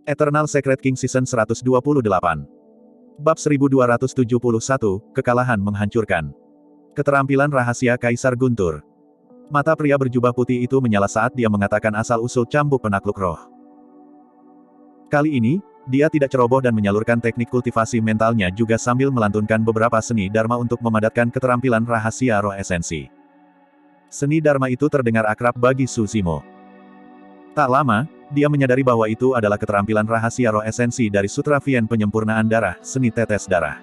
Eternal Secret King Season 128. Bab 1271, Kekalahan Menghancurkan. Keterampilan rahasia Kaisar Guntur. Mata pria berjubah putih itu menyala saat dia mengatakan asal-usul cambuk penakluk roh. Kali ini, dia tidak ceroboh dan menyalurkan teknik kultivasi mentalnya juga sambil melantunkan beberapa seni dharma untuk memadatkan keterampilan rahasia roh esensi. Seni dharma itu terdengar akrab bagi Su Zimo. Tak lama, dia menyadari bahwa itu adalah keterampilan rahasia roh esensi dari Sutra Vien penyempurnaan darah, seni tetes darah.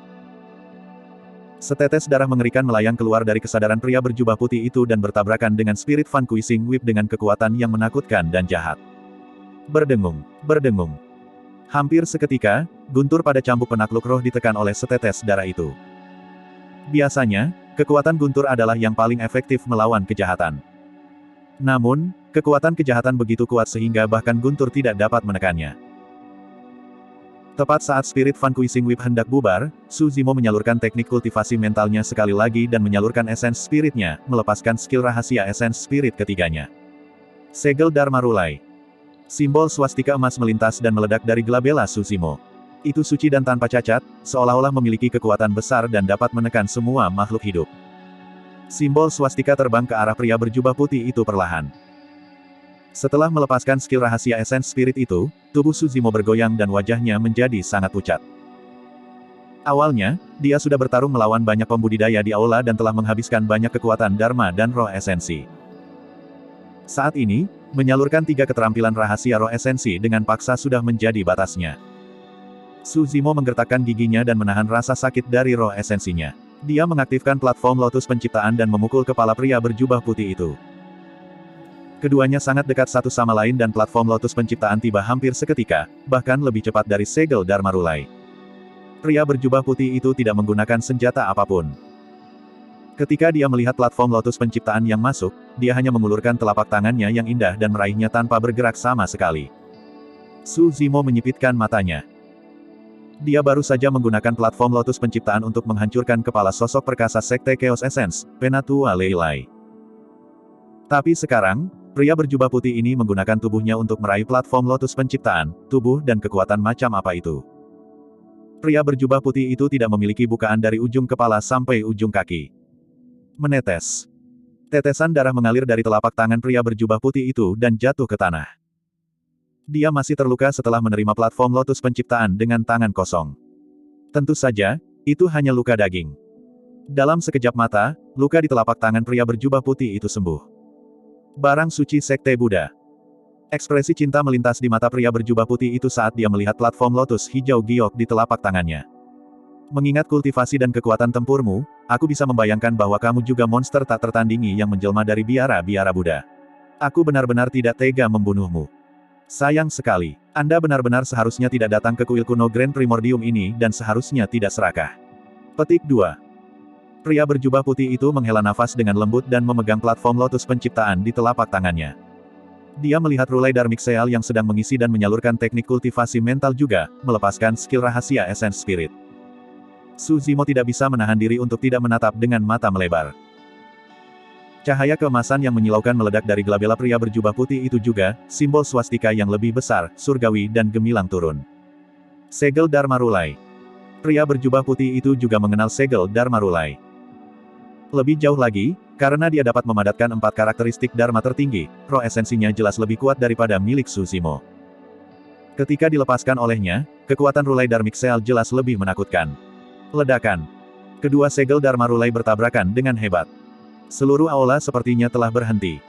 Setetes darah mengerikan melayang keluar dari kesadaran pria berjubah putih itu dan bertabrakan dengan spirit Vanquishing Whip dengan kekuatan yang menakutkan dan jahat. Berdengung, berdengung. Hampir seketika, guntur pada cambuk penakluk roh ditekan oleh setetes darah itu. Biasanya, kekuatan guntur adalah yang paling efektif melawan kejahatan. Namun, kekuatan kejahatan begitu kuat sehingga bahkan guntur tidak dapat menekannya. Tepat saat spirit Vanquishing Whip hendak bubar, Su Zimo menyalurkan teknik kultivasi mentalnya sekali lagi dan menyalurkan esens spiritnya, melepaskan skill rahasia esens spirit ketiganya. Segel Dharma Rulai. Simbol swastika emas melintas dan meledak dari gelabela Su Zimo. Itu suci dan tanpa cacat, seolah-olah memiliki kekuatan besar dan dapat menekan semua makhluk hidup. Simbol swastika terbang ke arah pria berjubah putih itu perlahan. Setelah melepaskan skill rahasia esens spirit itu, tubuh Su Zimo bergoyang dan wajahnya menjadi sangat pucat. Awalnya, dia sudah bertarung melawan banyak pembudidaya di aula dan telah menghabiskan banyak kekuatan dharma dan roh esensi. Saat ini, menyalurkan 3 keterampilan rahasia roh esensi dengan paksa sudah menjadi batasnya. Su Zimo menggertakkan giginya dan menahan rasa sakit dari roh esensinya. Dia mengaktifkan platform lotus penciptaan dan memukul kepala pria berjubah putih itu. Keduanya sangat dekat satu sama lain dan platform lotus penciptaan tiba hampir seketika, bahkan lebih cepat dari segel Dharma Rulai. Pria berjubah putih itu tidak menggunakan senjata apapun. Ketika dia melihat platform lotus penciptaan yang masuk, dia hanya mengulurkan telapak tangannya yang indah dan meraihnya tanpa bergerak sama sekali. Su Zimo menyipitkan matanya. Dia baru saja menggunakan platform lotus penciptaan untuk menghancurkan kepala sosok perkasa sekte Chaos Essence, Penatua Leilai. Tapi sekarang, pria berjubah putih ini menggunakan tubuhnya untuk meraih platform lotus penciptaan, tubuh dan kekuatan macam apa itu. Pria berjubah putih itu tidak memiliki bukaan dari ujung kepala sampai ujung kaki. Menetes. Tetesan darah mengalir dari telapak tangan pria berjubah putih itu dan jatuh ke tanah. Dia masih terluka setelah menerima platform lotus penciptaan dengan tangan kosong. Tentu saja, itu hanya luka daging. Dalam sekejap mata, luka di telapak tangan pria berjubah putih itu sembuh. Barang suci Sekte Buddha. Ekspresi cinta melintas di mata pria berjubah putih itu saat dia melihat platform lotus hijau giok di telapak tangannya. Mengingat kultivasi dan kekuatan tempurmu, aku bisa membayangkan bahwa kamu juga monster tak tertandingi yang menjelma dari biara-biara Buddha. Aku benar-benar tidak tega membunuhmu. Sayang sekali, Anda benar-benar seharusnya tidak datang ke kuil kuno Grand Primordium ini dan seharusnya tidak serakah. Petik 2. Pria berjubah putih itu menghela nafas dengan lembut dan memegang platform lotus penciptaan di telapak tangannya. Dia melihat Rulai Dharmic Seal yang sedang mengisi dan menyalurkan teknik kultivasi mental juga, melepaskan skill rahasia Essence Spirit. Su Zimo tidak bisa menahan diri untuk tidak menatap dengan mata melebar. Cahaya keemasan yang menyilaukan meledak dari gelabela pria berjubah putih itu juga, simbol swastika yang lebih besar, surgawi dan gemilang turun. Segel Dharma Rulai. Pria berjubah putih itu juga mengenal segel Dharma Rulai. Lebih jauh lagi, karena dia dapat memadatkan 4 karakteristik Dharma tertinggi, roh esensinya jelas lebih kuat daripada milik Su Zimo. Ketika dilepaskan olehnya, kekuatan Rulai Dharmic Seal jelas lebih menakutkan. Ledakan. Kedua segel Dharma Rulai bertabrakan dengan hebat. Seluruh aula sepertinya telah berhenti.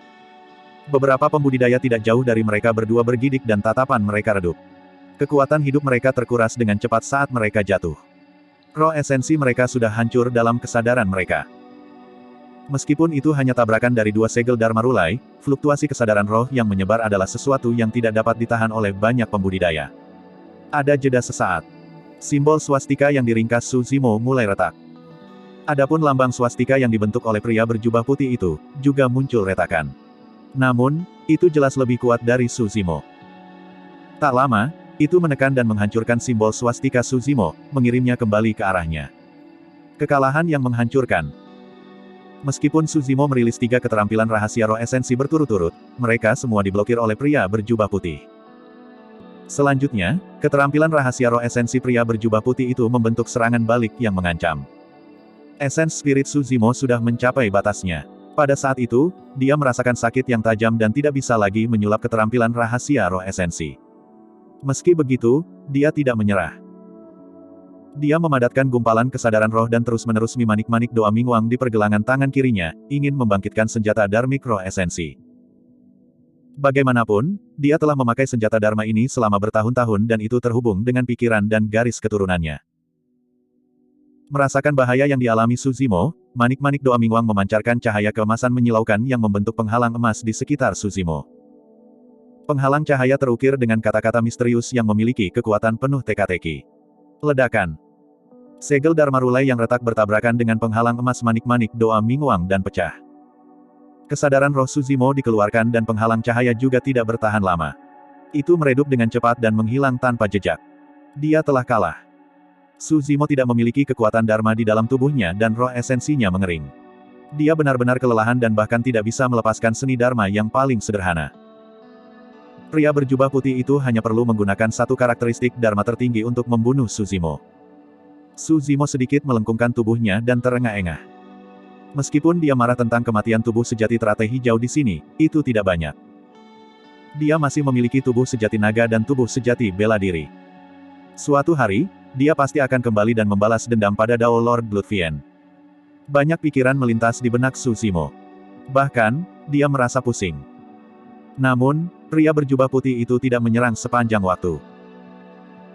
Beberapa pembudidaya tidak jauh dari mereka berdua bergidik dan tatapan mereka redup. Kekuatan hidup mereka terkuras dengan cepat saat mereka jatuh. Roh esensi mereka sudah hancur dalam kesadaran mereka. Meskipun itu hanya tabrakan dari 2 segel Dharma Rulai, fluktuasi kesadaran roh yang menyebar adalah sesuatu yang tidak dapat ditahan oleh banyak pembudidaya. Ada jeda sesaat. Simbol swastika yang diringkas Su Zimo mulai retak. Adapun lambang swastika yang dibentuk oleh pria berjubah putih itu, juga muncul retakan. Namun, itu jelas lebih kuat dari Su Zimo. Tak lama, itu menekan dan menghancurkan simbol swastika Su Zimo, mengirimnya kembali ke arahnya. Kekalahan yang menghancurkan. Meskipun Su Zimo merilis 3 keterampilan rahasia roh esensi berturut-turut, mereka semua diblokir oleh pria berjubah putih. Selanjutnya, keterampilan rahasia roh esensi pria berjubah putih itu membentuk serangan balik yang mengancam. Esens spirit Suzimo sudah mencapai batasnya. Pada saat itu, dia merasakan sakit yang tajam dan tidak bisa lagi menyulap keterampilan rahasia roh esensi. Meski begitu, dia tidak menyerah. Dia memadatkan gumpalan kesadaran roh dan terus-menerus memanik-manik doa Mingwang di pergelangan tangan kirinya, ingin membangkitkan senjata Dharmic roh esensi. Bagaimanapun, dia telah memakai senjata Dharma ini selama bertahun-tahun dan itu terhubung dengan pikiran dan garis keturunannya. Merasakan bahaya yang dialami Suzimo, manik-manik doa Mingwang memancarkan cahaya keemasan menyilaukan yang membentuk penghalang emas di sekitar Suzimo. Penghalang cahaya terukir dengan kata-kata misterius yang memiliki kekuatan penuh teka-teki. Ledakan. Segel Dharma Rulai yang retak bertabrakan dengan penghalang emas manik-manik doa Mingwang dan pecah. Kesadaran roh Suzimo dikeluarkan dan penghalang cahaya juga tidak bertahan lama. Itu meredup dengan cepat dan menghilang tanpa jejak. Dia telah kalah. Suzimo tidak memiliki kekuatan Dharma di dalam tubuhnya dan roh esensinya mengering. Dia benar-benar kelelahan dan bahkan tidak bisa melepaskan seni Dharma yang paling sederhana. Pria berjubah putih itu hanya perlu menggunakan satu karakteristik Dharma tertinggi untuk membunuh Suzimo. Suzimo sedikit melengkungkan tubuhnya dan terengah-engah. Meskipun dia marah tentang kematian tubuh sejati teratai hijau di sini, itu tidak banyak. Dia masih memiliki tubuh sejati naga dan tubuh sejati bela diri. Suatu hari, dia pasti akan kembali dan membalas dendam pada Dao Lord Bloodfiend. Banyak pikiran melintas di benak Suzimo. Bahkan, dia merasa pusing. Namun, pria berjubah putih itu tidak menyerang sepanjang waktu.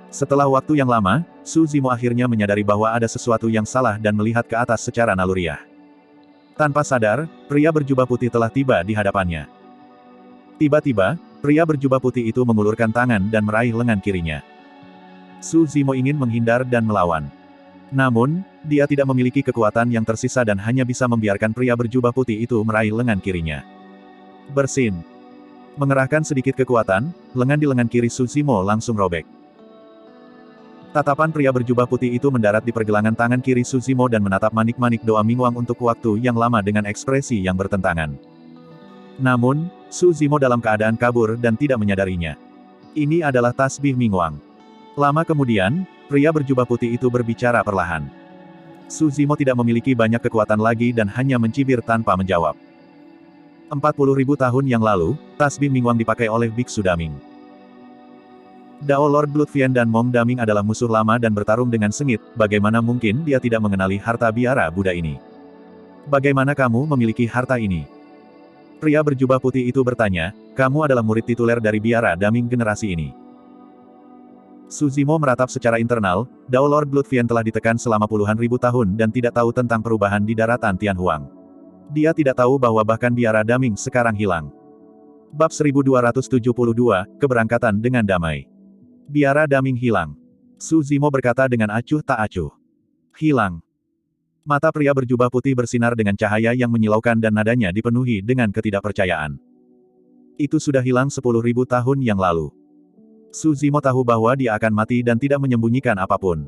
Setelah waktu yang lama, Suzimo akhirnya menyadari bahwa ada sesuatu yang salah dan melihat ke atas secara naluriah. Tanpa sadar, pria berjubah putih telah tiba di hadapannya. Tiba-tiba, pria berjubah putih itu mengulurkan tangan dan meraih lengan kirinya. Suzimo ingin menghindar dan melawan. Namun, dia tidak memiliki kekuatan yang tersisa dan hanya bisa membiarkan pria berjubah putih itu meraih lengan kirinya. Bersin. Mengerahkan sedikit kekuatan, lengan di lengan kiri Suzimo langsung robek. Tatapan pria berjubah putih itu mendarat di pergelangan tangan kiri Suzimo dan menatap manik-manik doa Mingwang untuk waktu yang lama dengan ekspresi yang bertentangan. Namun, Suzimo dalam keadaan kabur dan tidak menyadarinya. Ini adalah tasbih Mingwang. Lama kemudian, pria berjubah putih itu berbicara perlahan. Suzimo tidak memiliki banyak kekuatan lagi dan hanya mencibir tanpa menjawab. 40.000 tahun yang lalu, tasbih Mingwang dipakai oleh Biksu Daming. Dao Lord Bloodfiend dan Mong Daming adalah musuh lama dan bertarung dengan sengit, bagaimana mungkin dia tidak mengenali harta biara Buddha ini? Bagaimana kamu memiliki harta ini? Pria berjubah putih itu bertanya, kamu adalah murid tituler dari biara Daming generasi ini. Suzimo meratap secara internal, Dao Lord Bloodfiend telah ditekan selama puluhan ribu tahun dan tidak tahu tentang perubahan di daratan Tianhuang. Dia tidak tahu bahwa bahkan biara Daming sekarang hilang. Bab 1272, Keberangkatan dengan Damai. Biara Daming hilang. Suzimo berkata dengan acuh tak acuh. Hilang. Mata pria berjubah putih bersinar dengan cahaya yang menyilaukan dan nadanya dipenuhi dengan ketidakpercayaan. Itu sudah hilang 10.000 tahun yang lalu. Suzimo tahu bahwa dia akan mati dan tidak menyembunyikan apapun.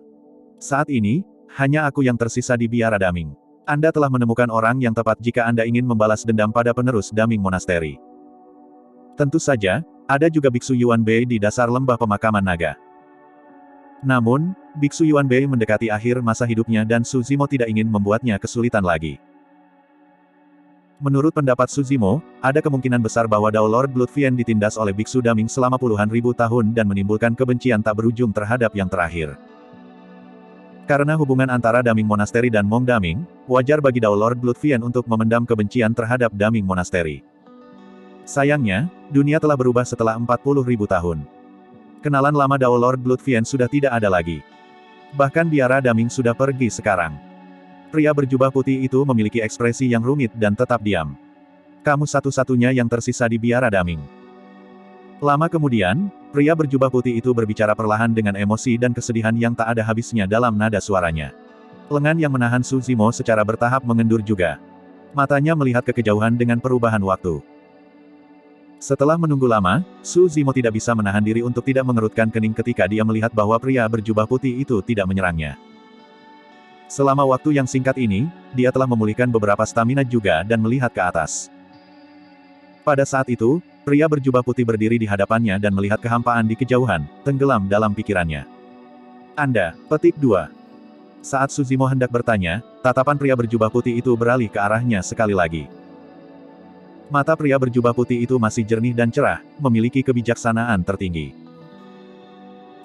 Saat ini, hanya aku yang tersisa di biara Daming. Anda telah menemukan orang yang tepat jika Anda ingin membalas dendam pada penerus Daming Monastery. Tentu saja, ada juga Biksu Yuan Bei di dasar lembah pemakaman naga. Namun, Biksu Yuan Bei mendekati akhir masa hidupnya dan Suzimo tidak ingin membuatnya kesulitan lagi. Menurut pendapat Suzimo, ada kemungkinan besar bahwa Dao Lord Bloodfiend ditindas oleh Biksu Daming selama puluhan ribu tahun dan menimbulkan kebencian tak berujung terhadap yang terakhir. Karena hubungan antara Daming Monastery dan Mong Daming, wajar bagi Dao Lord Bloodfiend untuk memendam kebencian terhadap Daming Monastery. Sayangnya, dunia telah berubah setelah 40.000 tahun. Kenalan lama Dao Lord Bloodfiend sudah tidak ada lagi. Bahkan biara Daming sudah pergi sekarang. Pria berjubah putih itu memiliki ekspresi yang rumit dan tetap diam. Kamu satu-satunya yang tersisa di biara Daming. Lama kemudian, pria berjubah putih itu berbicara perlahan dengan emosi dan kesedihan yang tak ada habisnya dalam nada suaranya. Lengan yang menahan Suzimo secara bertahap mengendur juga. Matanya melihat ke kejauhan dengan perubahan waktu. Setelah menunggu lama, Suzimo tidak bisa menahan diri untuk tidak mengerutkan kening ketika dia melihat bahwa pria berjubah putih itu tidak menyerangnya. Selama waktu yang singkat ini, dia telah memulihkan beberapa stamina juga dan melihat ke atas. Pada saat itu, Pria berjubah putih berdiri di hadapannya dan melihat kehampaan di kejauhan, tenggelam dalam pikirannya. Anda, petik 2. Saat Suzimo hendak bertanya, tatapan pria berjubah putih itu beralih ke arahnya sekali lagi. Mata pria berjubah putih itu masih jernih dan cerah, memiliki kebijaksanaan tertinggi.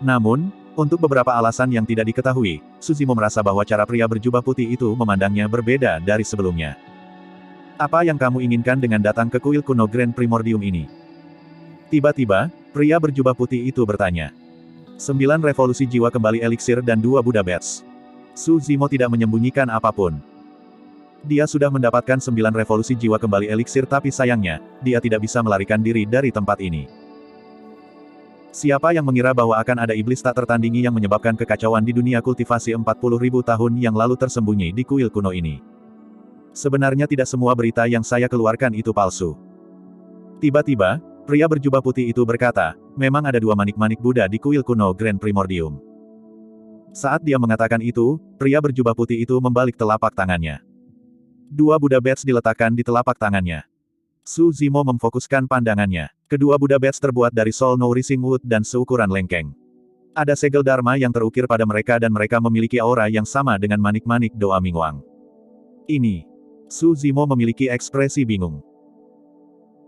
Namun, untuk beberapa alasan yang tidak diketahui, Suzimo merasa bahwa cara pria berjubah putih itu memandangnya berbeda dari sebelumnya. Apa yang kamu inginkan dengan datang ke kuil kuno Grand Primordium ini? Tiba-tiba, pria berjubah putih itu bertanya. 9 revolusi jiwa kembali eliksir dan 2 Buddha Bats. Suzimo tidak menyembunyikan apapun. Dia sudah mendapatkan 9 revolusi jiwa kembali eliksir tapi sayangnya, dia tidak bisa melarikan diri dari tempat ini. Siapa yang mengira bahwa akan ada iblis tak tertandingi yang menyebabkan kekacauan di dunia kultivasi 40.000 tahun yang lalu tersembunyi di kuil kuno ini? Sebenarnya tidak semua berita yang saya keluarkan itu palsu. Tiba-tiba, pria berjubah putih itu berkata, memang ada 2 manik-manik Buddha di kuil kuno Grand Primordium. Saat dia mengatakan itu, pria berjubah putih itu membalik telapak tangannya. 2 Buddha Bats diletakkan di telapak tangannya. Suzimo memfokuskan pandangannya. Kedua Buddha Bats terbuat dari soul nourishing wood dan seukuran lengkeng. Ada segel dharma yang terukir pada mereka dan mereka memiliki aura yang sama dengan manik-manik doa Mingwang. Ini. Suzimo memiliki ekspresi bingung.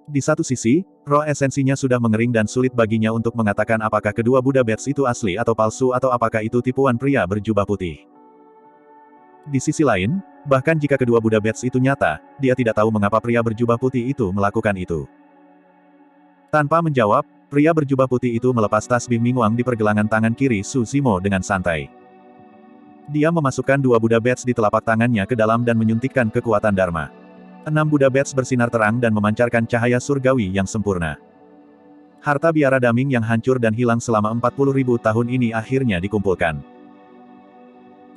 Di satu sisi, roh esensinya sudah mengering dan sulit baginya untuk mengatakan apakah kedua Buddha Bats itu asli atau palsu atau apakah itu tipuan pria berjubah putih. Di sisi lain, bahkan jika kedua Buddha Bats itu nyata, dia tidak tahu mengapa pria berjubah putih itu melakukan itu. Tanpa menjawab, pria berjubah putih itu melepas tasbih Mingwang di pergelangan tangan kiri Suzimo dengan santai. Dia memasukkan 2 Buddha Bats di telapak tangannya ke dalam dan menyuntikkan kekuatan Dharma. 6 Buddha Bats bersinar terang dan memancarkan cahaya surgawi yang sempurna. Harta biara daming yang hancur dan hilang selama 40.000 tahun ini akhirnya dikumpulkan.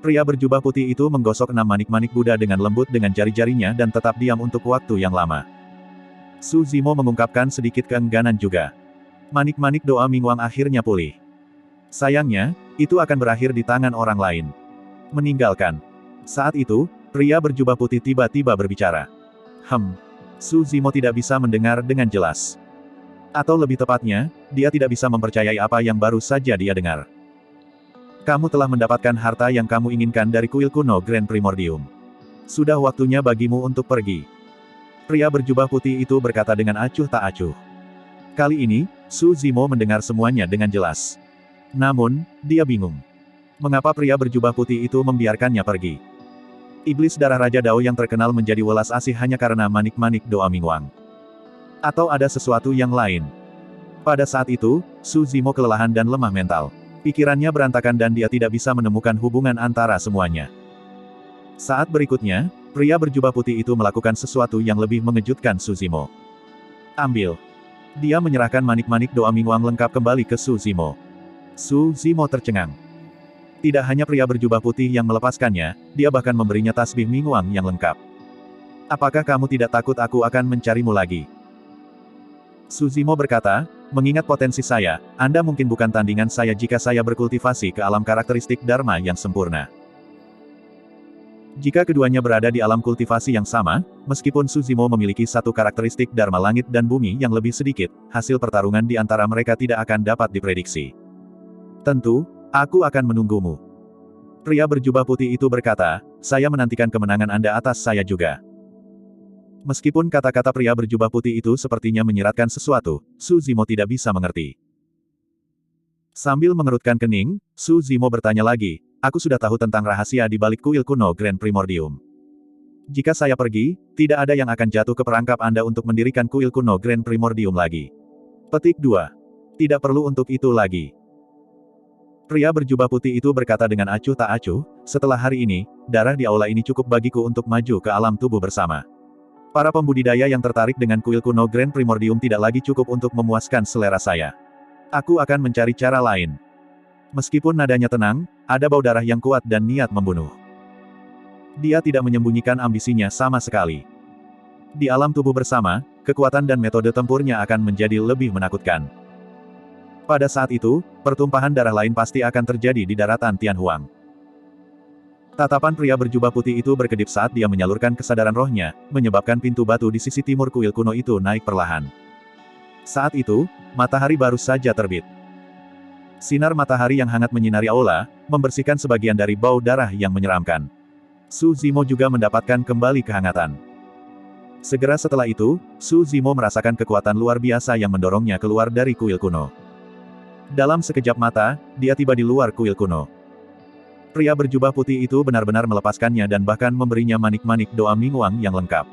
Pria berjubah putih itu menggosok 6 manik-manik Buddha dengan lembut dengan jari-jarinya dan tetap diam untuk waktu yang lama. Suzimo mengungkapkan sedikit keengganan juga. Manik-manik doa Mingwang akhirnya pulih. Sayangnya, itu akan berakhir di tangan orang lain. Meninggalkan. Saat itu, pria berjubah putih tiba-tiba berbicara. Suzimo tidak bisa mendengar dengan jelas. Atau lebih tepatnya, dia tidak bisa mempercayai apa yang baru saja dia dengar. Kamu telah mendapatkan harta yang kamu inginkan dari kuil kuno Grand Primordium. Sudah waktunya bagimu untuk pergi. Pria berjubah putih itu berkata dengan acuh tak acuh. Kali ini, Suzimo mendengar semuanya dengan jelas. Namun, dia bingung. Mengapa pria berjubah putih itu membiarkannya pergi? Iblis darah Raja Dao yang terkenal menjadi welas asih hanya karena manik-manik doa Mingwang. Atau ada sesuatu yang lain? Pada saat itu, Suzimo kelelahan dan lemah mental. Pikirannya berantakan dan dia tidak bisa menemukan hubungan antara semuanya. Saat berikutnya, pria berjubah putih itu melakukan sesuatu yang lebih mengejutkan Suzimo. Ambil. Dia menyerahkan manik-manik doa Mingwang lengkap kembali ke Suzimo. Suzimo tercengang. Tidak hanya pria berjubah putih yang melepaskannya, dia bahkan memberinya tasbih Mingwang yang lengkap. Apakah kamu tidak takut aku akan mencarimu lagi? Suzimo berkata, mengingat potensi saya, Anda mungkin bukan tandingan saya jika saya berkultivasi ke alam karakteristik Dharma yang sempurna. Jika keduanya berada di alam kultivasi yang sama, meskipun Suzimo memiliki satu karakteristik Dharma langit dan bumi yang lebih sedikit, hasil pertarungan di antara mereka tidak akan dapat diprediksi. Tentu, aku akan menunggumu. Pria berjubah putih itu berkata, saya menantikan kemenangan Anda atas saya juga. Meskipun kata-kata pria berjubah putih itu sepertinya menyiratkan sesuatu, Suzimo tidak bisa mengerti. Sambil mengerutkan kening, Suzimo bertanya lagi, aku sudah tahu tentang rahasia di balik kuil kuno Grand Primordium. Jika saya pergi, tidak ada yang akan jatuh ke perangkap Anda untuk mendirikan kuil kuno Grand Primordium lagi. Petik 2. Tidak perlu untuk itu lagi. Pria berjubah putih itu berkata dengan acuh tak acuh, setelah hari ini, darah di aula ini cukup bagiku untuk maju ke alam tubuh bersama. Para pembudidaya yang tertarik dengan kuil kuno Grand Primordium tidak lagi cukup untuk memuaskan selera saya. Aku akan mencari cara lain. Meskipun nadanya tenang, ada bau darah yang kuat dan niat membunuh. Dia tidak menyembunyikan ambisinya sama sekali. Di alam tubuh bersama, kekuatan dan metode tempurnya akan menjadi lebih menakutkan. Pada saat itu, pertumpahan darah lain pasti akan terjadi di daratan Tianhuang. Tatapan pria berjubah putih itu berkedip saat dia menyalurkan kesadaran rohnya, menyebabkan pintu batu di sisi timur kuil kuno itu naik perlahan. Saat itu, matahari baru saja terbit. Sinar matahari yang hangat menyinari aula, membersihkan sebagian dari bau darah yang menyeramkan. Su Zimo juga mendapatkan kembali kehangatan. Segera setelah itu, Su Zimo merasakan kekuatan luar biasa yang mendorongnya keluar dari kuil kuno. Dalam sekejap mata, dia tiba di luar kuil kuno. Pria berjubah putih itu benar-benar melepaskannya dan bahkan memberinya manik-manik doa Mingwang yang lengkap.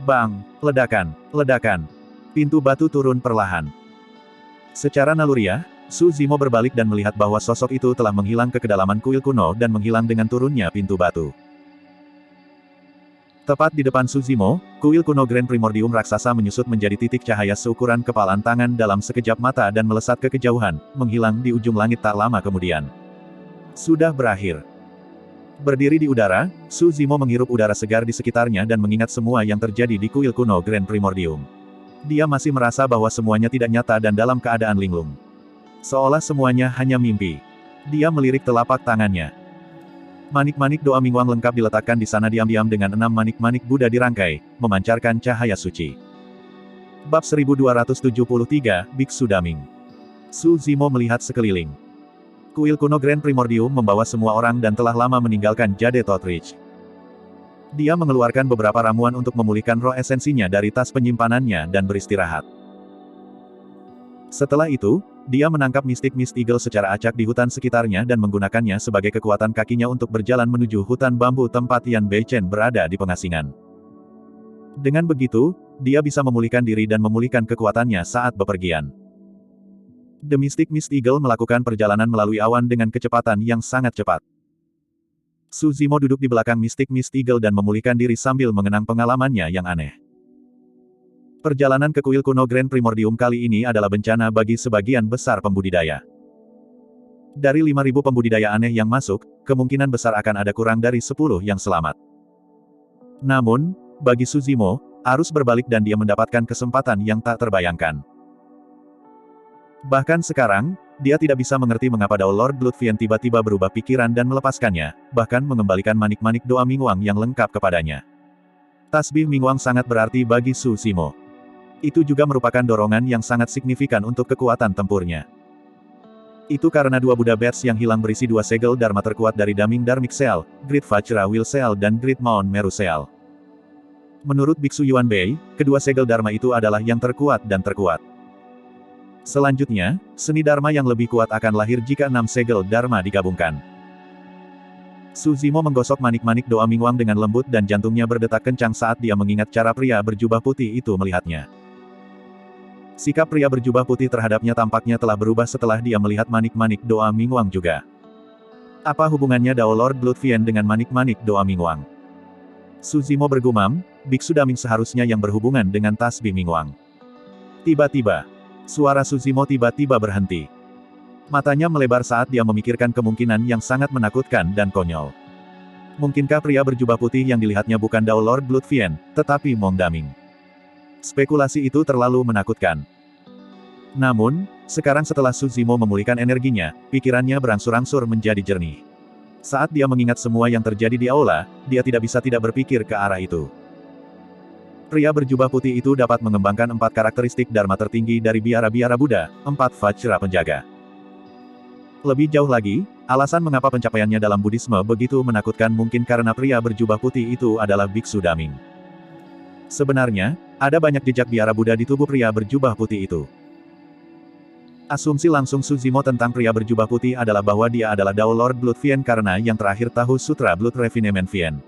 Bang! Ledakan! Ledakan! Pintu batu turun perlahan. Secara naluriah, Su Zimo berbalik dan melihat bahwa sosok itu telah menghilang ke kedalaman kuil kuno dan menghilang dengan turunnya pintu batu. Tepat di depan Su Zimo, kuil kuno Grand Primordium raksasa menyusut menjadi titik cahaya seukuran kepalan tangan dalam sekejap mata dan melesat ke kejauhan, menghilang di ujung langit tak lama kemudian. Sudah berakhir. Berdiri di udara, Su Zimo menghirup udara segar di sekitarnya dan mengingat semua yang terjadi di kuil kuno Grand Primordium. Dia masih merasa bahwa semuanya tidak nyata dan dalam keadaan linglung. Seolah semuanya hanya mimpi. Dia melirik telapak tangannya. Manik-manik doa Mingwang lengkap diletakkan di sana diam-diam dengan 6 manik-manik Buddha dirangkai, memancarkan cahaya suci. Bab 1273, Biksu Daming. Su Zimo melihat sekeliling. Kuil kuno Grand Primordium membawa semua orang dan telah lama meninggalkan Jade Totridge. Dia mengeluarkan beberapa ramuan untuk memulihkan roh esensinya dari tas penyimpanannya dan beristirahat. Setelah itu, dia menangkap Mystic Mist Eagle secara acak di hutan sekitarnya dan menggunakannya sebagai kekuatan kakinya untuk berjalan menuju hutan bambu tempat Yan Beichen berada di pengasingan. Dengan begitu, dia bisa memulihkan diri dan memulihkan kekuatannya saat bepergian. The Mystic Mist Eagle melakukan perjalanan melalui awan dengan kecepatan yang sangat cepat. Su Zimo duduk di belakang Mystic Mist Eagle dan memulihkan diri sambil mengenang pengalamannya yang aneh. Perjalanan ke kuil kuno Grand Primordium kali ini adalah bencana bagi sebagian besar pembudidaya. Dari 5.000 pembudidaya aneh yang masuk, kemungkinan besar akan ada kurang dari 10 yang selamat. Namun, bagi Su Zimo, arus berbalik dan dia mendapatkan kesempatan yang tak terbayangkan. Bahkan sekarang, dia tidak bisa mengerti mengapa Dao Lord Bloodfiend tiba-tiba berubah pikiran dan melepaskannya, bahkan mengembalikan manik-manik doa Mingwang yang lengkap kepadanya. Tasbih Mingwang sangat berarti bagi Su Zimo. Itu juga merupakan dorongan yang sangat signifikan untuk kekuatan tempurnya. Itu karena 2 Buddha Bats yang hilang berisi 2 segel Dharma terkuat dari Daming Dharmic Seal, Great Vajra Will Seal dan Great Mount Meru Seal. Menurut Biksu Yuan Bei, kedua segel Dharma itu adalah yang terkuat dan terkuat. Selanjutnya, seni Dharma yang lebih kuat akan lahir jika 6 segel Dharma digabungkan. Su Zimo menggosok manik-manik doa Mingwang dengan lembut dan jantungnya berdetak kencang saat dia mengingat cara pria berjubah putih itu melihatnya. Sikap pria berjubah putih terhadapnya tampaknya telah berubah setelah dia melihat manik-manik doa Mingwang juga. Apa hubungannya Dao Lord Bloodfiend dengan manik-manik doa Mingwang? Su Zimo bergumam, Biksu Daming seharusnya yang berhubungan dengan tasbih Mingwang. Tiba-tiba, suara Su Zimo tiba-tiba berhenti. Matanya melebar saat dia memikirkan kemungkinan yang sangat menakutkan dan konyol. Mungkinkah pria berjubah putih yang dilihatnya bukan Dao Lord Bloodfiend, tetapi Mong Daming? Spekulasi itu terlalu menakutkan. Namun, sekarang setelah Su Zimo memulihkan energinya, pikirannya berangsur-angsur menjadi jernih. Saat dia mengingat semua yang terjadi di aula, dia tidak bisa tidak berpikir ke arah itu. Pria berjubah putih itu dapat mengembangkan 4 karakteristik Dharma tertinggi dari biara-biara Buddha, 4 Vajra penjaga. Lebih jauh lagi, alasan mengapa pencapaiannya dalam Buddhisme begitu menakutkan mungkin karena pria berjubah putih itu adalah Biksu Daming. Sebenarnya, ada banyak jejak biara Buddha di tubuh pria berjubah putih itu. Asumsi langsung Su Zimo tentang pria berjubah putih adalah bahwa dia adalah Dao Lord Bloodfiend karena yang terakhir tahu Sutra Blood Refinement Fiend.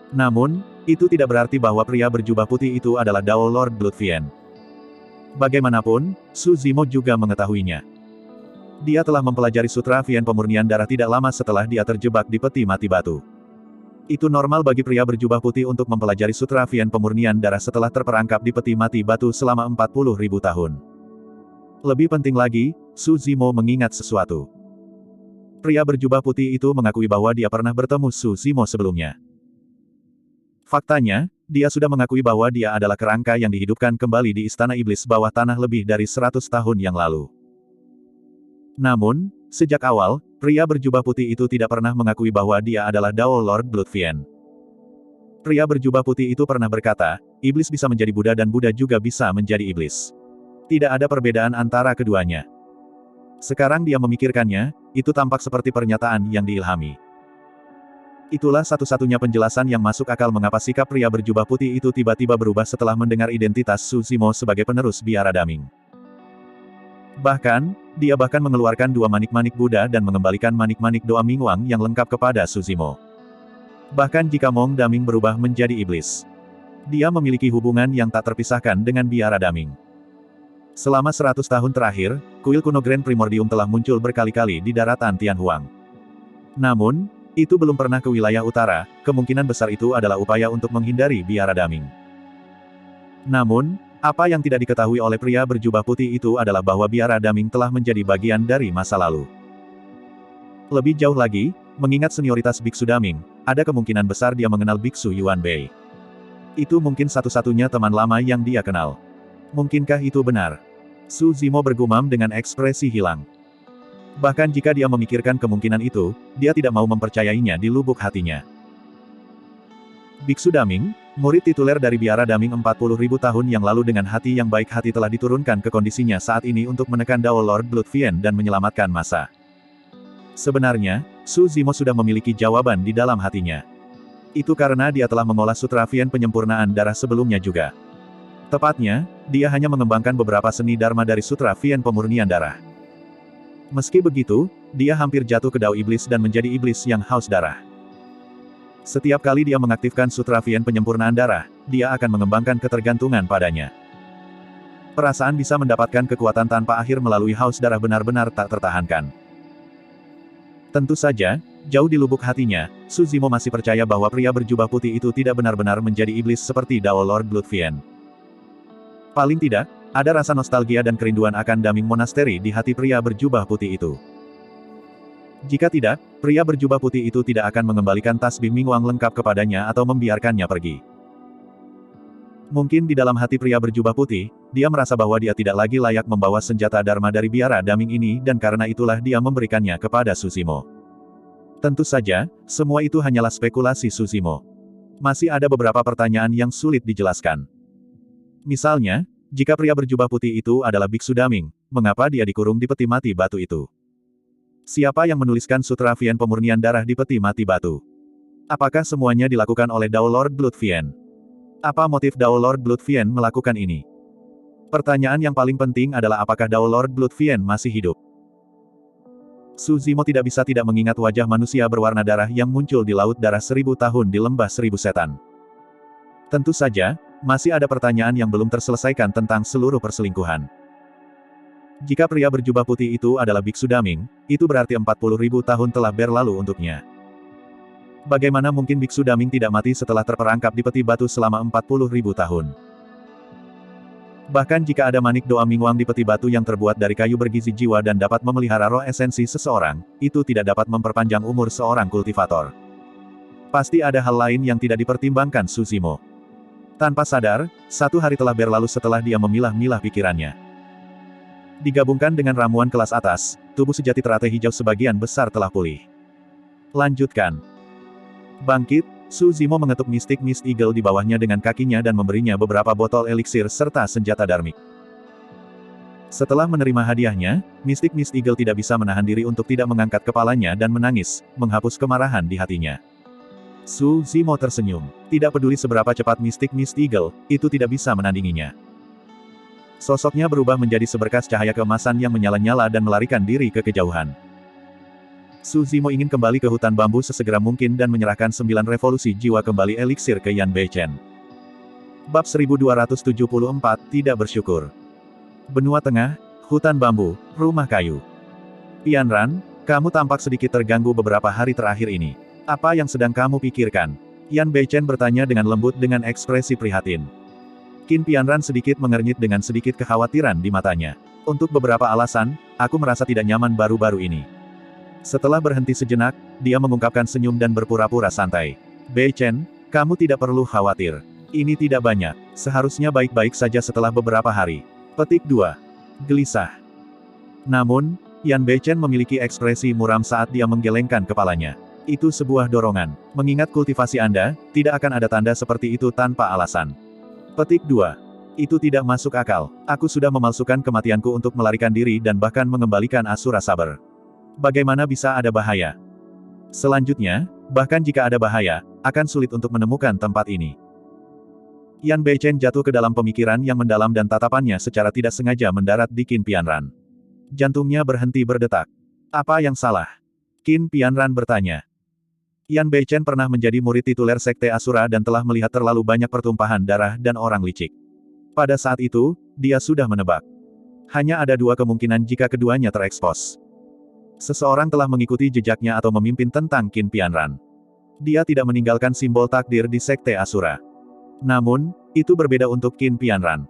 Namun, itu tidak berarti bahwa pria berjubah putih itu adalah Dao Lord Bloodfiend. Bagaimanapun, Su Zimo juga mengetahuinya. Dia telah mempelajari Sutra Fiend pemurnian darah tidak lama setelah dia terjebak di peti mati batu. Itu normal bagi pria berjubah putih untuk mempelajari Sutra Fiend pemurnian darah setelah terperangkap di peti mati batu selama 40.000 tahun. Lebih penting lagi, Su Zimo mengingat sesuatu. Pria berjubah putih itu mengakui bahwa dia pernah bertemu Su Zimo sebelumnya. Faktanya, dia sudah mengakui bahwa dia adalah kerangka yang dihidupkan kembali di Istana Iblis bawah tanah lebih dari 100 tahun yang lalu. Namun, sejak awal, pria berjubah putih itu tidak pernah mengakui bahwa dia adalah Dao Lord Bloodfiend. Pria berjubah putih itu pernah berkata, iblis bisa menjadi Buddha dan Buddha juga bisa menjadi iblis. Tidak ada perbedaan antara keduanya. Sekarang dia memikirkannya, itu tampak seperti pernyataan yang diilhami. Itulah satu-satunya penjelasan yang masuk akal mengapa sikap pria berjubah putih itu tiba-tiba berubah setelah mendengar identitas Su Zimo sebagai penerus biara Daming. Bahkan, dia bahkan mengeluarkan 2 manik-manik Buddha dan mengembalikan manik-manik doa Mingwang yang lengkap kepada Su Zimo. Bahkan jika Mong Daming berubah menjadi iblis, dia memiliki hubungan yang tak terpisahkan dengan biara Daming. Selama 100 tahun terakhir, kuil kuno Grand Primordium telah muncul berkali-kali di daratan Tianhuang. Namun, itu belum pernah ke wilayah utara, kemungkinan besar itu adalah upaya untuk menghindari biara Daming. Namun, apa yang tidak diketahui oleh pria berjubah putih itu adalah bahwa biara Daming telah menjadi bagian dari masa lalu. Lebih jauh lagi, mengingat senioritas Biksu Daming, ada kemungkinan besar dia mengenal Biksu Yuan Bei. Itu mungkin satu-satunya teman lama yang dia kenal. Mungkinkah itu benar? Su Zimo bergumam dengan ekspresi hilang. Bahkan jika dia memikirkan kemungkinan itu, dia tidak mau mempercayainya di lubuk hatinya. Biksu Daming, murid tituler dari biara Daming 40.000 tahun yang lalu dengan hati yang baik hati telah diturunkan ke kondisinya saat ini untuk menekan Dao Lord Blood Fiend dan menyelamatkan masa. Sebenarnya, Su Zimo sudah memiliki jawaban di dalam hatinya. Itu karena dia telah mengolah Sutra Fiend penyempurnaan darah sebelumnya juga. Tepatnya, dia hanya mengembangkan beberapa seni dharma dari Sutra Fiend pemurnian darah. Meski begitu, dia hampir jatuh ke Dao Iblis dan menjadi iblis yang haus darah. Setiap kali dia mengaktifkan Sutra Fiend penyempurnaan darah, dia akan mengembangkan ketergantungan padanya. Perasaan bisa mendapatkan kekuatan tanpa akhir melalui haus darah benar-benar tak tertahankan. Tentu saja, jauh di lubuk hatinya, Su Zimo masih percaya bahwa pria berjubah putih itu tidak benar-benar menjadi iblis seperti Dao Lord Blood Fiend. Paling tidak, ada rasa nostalgia dan kerinduan akan Daming Monastery di hati pria berjubah putih itu. Jika tidak, pria berjubah putih itu tidak akan mengembalikan tasbih Mingwang lengkap kepadanya atau membiarkannya pergi. Mungkin di dalam hati pria berjubah putih, dia merasa bahwa dia tidak lagi layak membawa senjata Dharma dari biara Daming ini dan karena itulah dia memberikannya kepada Su Zimo. Tentu saja, semua itu hanyalah spekulasi Su Zimo. Masih ada beberapa pertanyaan yang sulit dijelaskan. Misalnya, jika pria berjubah putih itu adalah Biksu Daming, mengapa dia dikurung di peti mati batu itu? Siapa yang menuliskan Sutra Fiend pemurnian darah di peti mati batu? Apakah semuanya dilakukan oleh Dao Lord Blood Fiend? Apa motif Dao Lord Blood Fiend melakukan ini? Pertanyaan yang paling penting adalah apakah Dao Lord Blood Fiend masih hidup? Su Zimo tidak bisa tidak mengingat wajah manusia berwarna darah yang muncul di Laut Darah 1000 tahun di Lembah 1000 Setan. Tentu saja, masih ada pertanyaan yang belum terselesaikan tentang seluruh perselingkuhan. Jika pria berjubah putih itu adalah Biksu Daming, itu berarti 40.000 tahun telah berlalu untuknya. Bagaimana mungkin Biksu Daming tidak mati setelah terperangkap di peti batu selama 40.000 tahun? Bahkan jika ada manik doa Mingwang di peti batu yang terbuat dari kayu bergizi jiwa dan dapat memelihara roh esensi seseorang, itu tidak dapat memperpanjang umur seorang kultivator. Pasti ada hal lain yang tidak dipertimbangkan Su Zimo. Tanpa sadar, 1 hari telah berlalu setelah dia memilah-milah pikirannya. Digabungkan dengan ramuan kelas atas, tubuh sejati teratai hijau sebagian besar telah pulih. Lanjutkan. Bangkit, Su Zimo mengetuk Mystic Mist Eagle di bawahnya dengan kakinya dan memberinya beberapa botol eliksir serta senjata dharmik. Setelah menerima hadiahnya, Mystic Mist Eagle tidak bisa menahan diri untuk tidak mengangkat kepalanya dan menangis, menghapus kemarahan di hatinya. Su Zimo tersenyum. Tidak peduli seberapa cepat Mystic Mist Eagle, itu tidak bisa menandinginya. Sosoknya berubah menjadi seberkas cahaya keemasan yang menyala-nyala dan melarikan diri ke kejauhan. Su Zimo ingin kembali ke hutan bambu sesegera mungkin dan menyerahkan 9 revolusi jiwa kembali eliksir ke Yan Beichen. Bab 1274, Tidak Bersyukur. Benua Tengah, hutan bambu, rumah kayu. Pian Ran, kamu tampak sedikit terganggu beberapa hari terakhir ini. Apa yang sedang kamu pikirkan? Yan Beichen bertanya dengan lembut dengan ekspresi prihatin. Qin Pianran sedikit mengernyit dengan sedikit kekhawatiran di matanya. Untuk beberapa alasan, aku merasa tidak nyaman baru-baru ini. Setelah berhenti sejenak, dia mengungkapkan senyum dan berpura-pura santai. Beichen, kamu tidak perlu khawatir. Ini tidak banyak. Seharusnya baik-baik saja setelah beberapa hari. Petik 2. Gelisah. Namun, Yan Beichen memiliki ekspresi muram saat dia menggelengkan kepalanya. Itu sebuah dorongan. Mengingat kultivasi Anda, tidak akan ada tanda seperti itu tanpa alasan. Petik 2. Itu tidak masuk akal. Aku sudah memalsukan kematianku untuk melarikan diri dan bahkan mengembalikan Asura Saber. Bagaimana bisa ada bahaya? Selanjutnya, bahkan jika ada bahaya, akan sulit untuk menemukan tempat ini. Yan Beichen jatuh ke dalam pemikiran yang mendalam dan tatapannya secara tidak sengaja mendarat di Qin Pianran. Jantungnya berhenti berdetak. Apa yang salah? Qin Pianran bertanya. Yan Beichen pernah menjadi murid tituler Sekte Asura dan telah melihat terlalu banyak pertumpahan darah dan orang licik. Pada saat itu, dia sudah menebak. Hanya ada dua kemungkinan jika keduanya terekspos. Seseorang telah mengikuti jejaknya atau memimpin tentang Qin Pianran. Dia tidak meninggalkan simbol takdir di Sekte Asura. Namun, itu berbeda untuk Qin Pianran.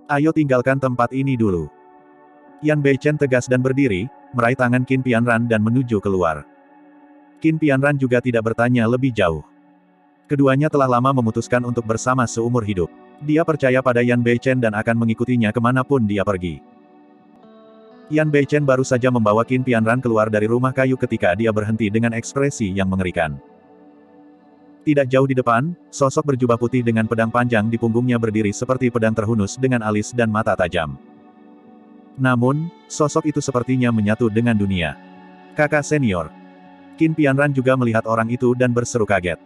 Ayo tinggalkan tempat ini dulu. Yan Beichen tegas dan berdiri, meraih tangan Qin Pianran dan menuju keluar. Qin Pianran juga tidak bertanya lebih jauh. Keduanya telah lama memutuskan untuk bersama seumur hidup. Dia percaya pada Yan Beichen dan akan mengikutinya kemanapun dia pergi. Yan Beichen baru saja membawa Qin Pianran keluar dari rumah kayu ketika dia berhenti dengan ekspresi yang mengerikan. Tidak jauh di depan, sosok berjubah putih dengan pedang panjang di punggungnya berdiri seperti pedang terhunus dengan alis dan mata tajam. Namun, sosok itu sepertinya menyatu dengan dunia. Kakak senior. Qin Pianran juga melihat orang itu dan berseru kaget.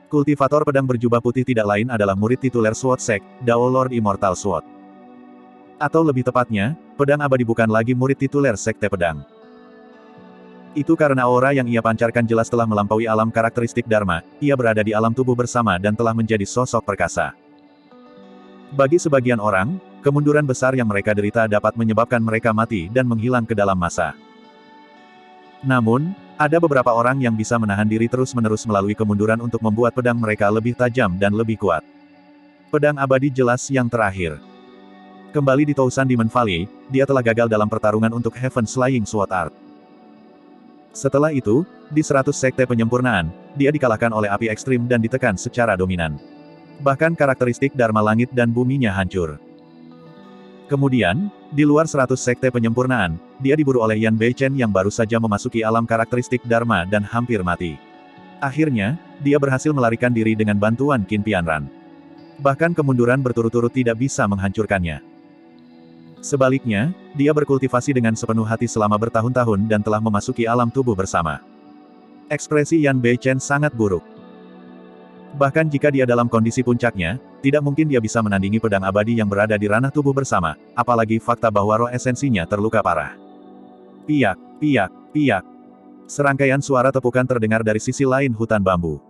Kultivator pedang berjubah putih tidak lain adalah murid tituler Sword Sect, Dao Lord Immortal Sword. Atau lebih tepatnya, pedang abadi bukan lagi murid tituler Sekte Pedang. Itu karena aura yang ia pancarkan jelas telah melampaui alam karakteristik Dharma, ia berada di alam tubuh bersama dan telah menjadi sosok perkasa. Bagi sebagian orang, kemunduran besar yang mereka derita dapat menyebabkan mereka mati dan menghilang ke dalam masa. Namun, ada beberapa orang yang bisa menahan diri terus-menerus melalui kemunduran untuk membuat pedang mereka lebih tajam dan lebih kuat. Pedang abadi jelas yang terakhir. Kembali di Tousan Demon Valley, dia telah gagal dalam pertarungan untuk Heaven's Flying Sword Art. Setelah itu, di 100 sekte penyempurnaan, dia dikalahkan oleh api ekstrim dan ditekan secara dominan. Bahkan karakteristik Dharma langit dan buminya hancur. Kemudian, di luar 100 sekte penyempurnaan, dia diburu oleh Yan Beichen yang baru saja memasuki alam karakteristik Dharma dan hampir mati. Akhirnya, dia berhasil melarikan diri dengan bantuan Qin Pianran. Bahkan kemunduran berturut-turut tidak bisa menghancurkannya. Sebaliknya, dia berkultivasi dengan sepenuh hati selama bertahun-tahun dan telah memasuki alam tubuh bersama. Ekspresi Yan Beichen sangat buruk. Bahkan jika dia dalam kondisi puncaknya, tidak mungkin dia bisa menandingi pedang abadi yang berada di ranah tubuh bersama, apalagi fakta bahwa roh esensinya terluka parah. Piak, piak, piak. Serangkaian suara tepukan terdengar dari sisi lain hutan bambu.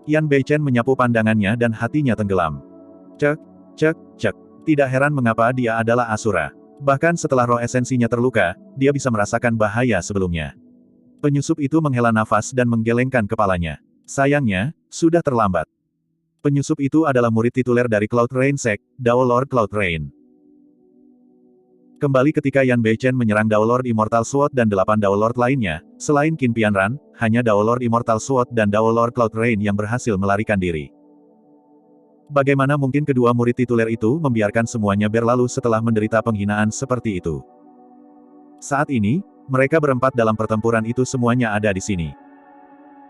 Yan Beichen menyapu pandangannya dan hatinya tenggelam. Cek, cek, cek. Tidak heran mengapa dia adalah Asura. Bahkan setelah roh esensinya terluka, dia bisa merasakan bahaya sebelumnya. Penyusup itu menghela nafas dan menggelengkan kepalanya. Sayangnya, sudah terlambat. Penyusup itu adalah murid tituler dari Cloud Rain Sect, Dao Lord Cloud Rain. Kembali ketika Yan Beichen menyerang Dao Lord Immortal Sword dan 8 Dao Lord lainnya, selain Qin Pianran, hanya Dao Lord Immortal Sword dan Dao Lord Cloud Rain yang berhasil melarikan diri. Bagaimana mungkin kedua murid tituler itu membiarkan semuanya berlalu setelah menderita penghinaan seperti itu? Saat ini, mereka berempat dalam pertempuran itu semuanya ada di sini.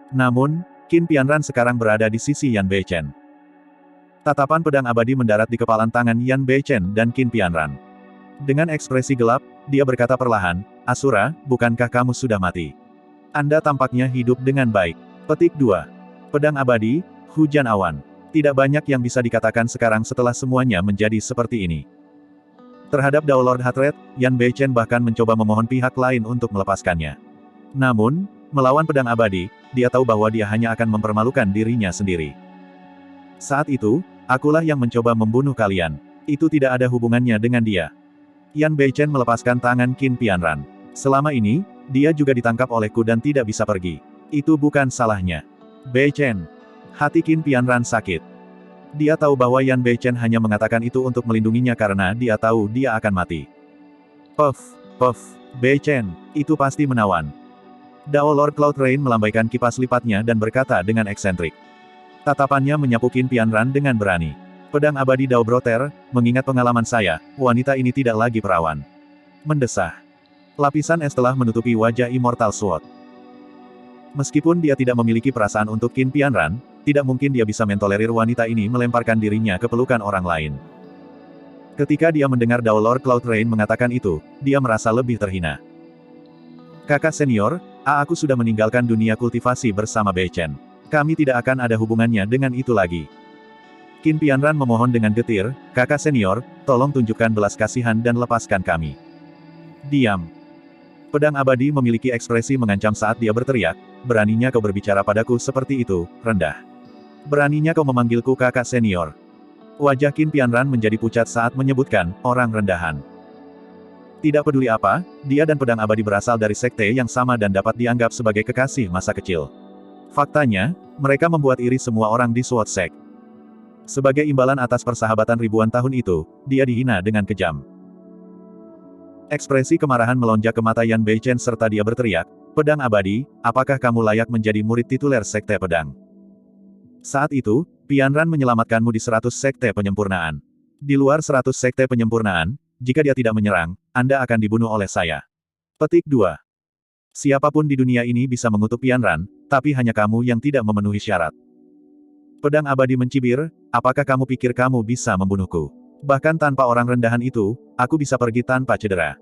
Namun, Qin Pianran sekarang berada di sisi Yan Beichen. Tatapan pedang abadi mendarat di kepalan tangan Yan Beichen dan Qin Pianran. Dengan ekspresi gelap, dia berkata perlahan, "Asura, bukankah kamu sudah mati? Anda tampaknya hidup dengan baik." Petik 2. Pedang abadi, hujan awan. Tidak banyak yang bisa dikatakan sekarang setelah semuanya menjadi seperti ini. Terhadap Dao Lord Hatred, Yan Beichen bahkan mencoba memohon pihak lain untuk melepaskannya. Namun, melawan pedang abadi, dia tahu bahwa dia hanya akan mempermalukan dirinya sendiri. Saat itu, akulah yang mencoba membunuh kalian. Itu tidak ada hubungannya dengan dia. Yan Beichen melepaskan tangan Qin Pianran. Selama ini, dia juga ditangkap olehku dan tidak bisa pergi. Itu bukan salahnya. Beichen. Hati Qin Pianran sakit. Dia tahu bahwa Yan Beichen hanya mengatakan itu untuk melindunginya karena dia tahu dia akan mati. Puff, puff, Beichen, itu pasti menawan. Dao Lord Cloud Rain melambaikan kipas lipatnya dan berkata dengan eksentrik. Tatapannya menyapu Qin Pianran dengan berani. Pedang abadi Dao Broter, mengingat pengalaman saya, wanita ini tidak lagi perawan. Mendesah. Lapisan es telah menutupi wajah Immortal Sword. Meskipun dia tidak memiliki perasaan untuk Qin Pianran, tidak mungkin dia bisa mentolerir wanita ini melemparkan dirinya ke pelukan orang lain. Ketika dia mendengar Dao Lord Cloud Rain mengatakan itu, dia merasa lebih terhina. Kakak senior, aku sudah meninggalkan dunia kultivasi bersama Bei Chen. Kami tidak akan ada hubungannya dengan itu lagi. Qin Pianran memohon dengan getir, kakak senior, tolong tunjukkan belas kasihan dan lepaskan kami. Diam. Pedang abadi memiliki ekspresi mengancam saat dia berteriak, beraninya kau berbicara padaku seperti itu, rendah. Beraninya kau memanggilku kakak senior. Wajah Qin Pianran menjadi pucat saat menyebutkan, orang rendahan. Tidak peduli apa, dia dan pedang abadi berasal dari sekte yang sama dan dapat dianggap sebagai kekasih masa kecil. Faktanya, mereka membuat iri semua orang di Sword Sect. Sebagai imbalan atas persahabatan ribuan tahun itu, dia dihina dengan kejam. Ekspresi kemarahan melonjak ke mata Yan Beichen serta dia berteriak, pedang abadi, apakah kamu layak menjadi murid tituler sekte pedang? Saat itu, Pianran menyelamatkanmu di 100 sekte penyempurnaan. Di luar 100 sekte penyempurnaan, jika dia tidak menyerang, Anda akan dibunuh oleh saya. Petik 2. Siapapun di dunia ini bisa mengutuk Pianran, tapi hanya kamu yang tidak memenuhi syarat. Pedang abadi mencibir, apakah kamu pikir kamu bisa membunuhku? Bahkan tanpa orang rendahan itu, aku bisa pergi tanpa cedera.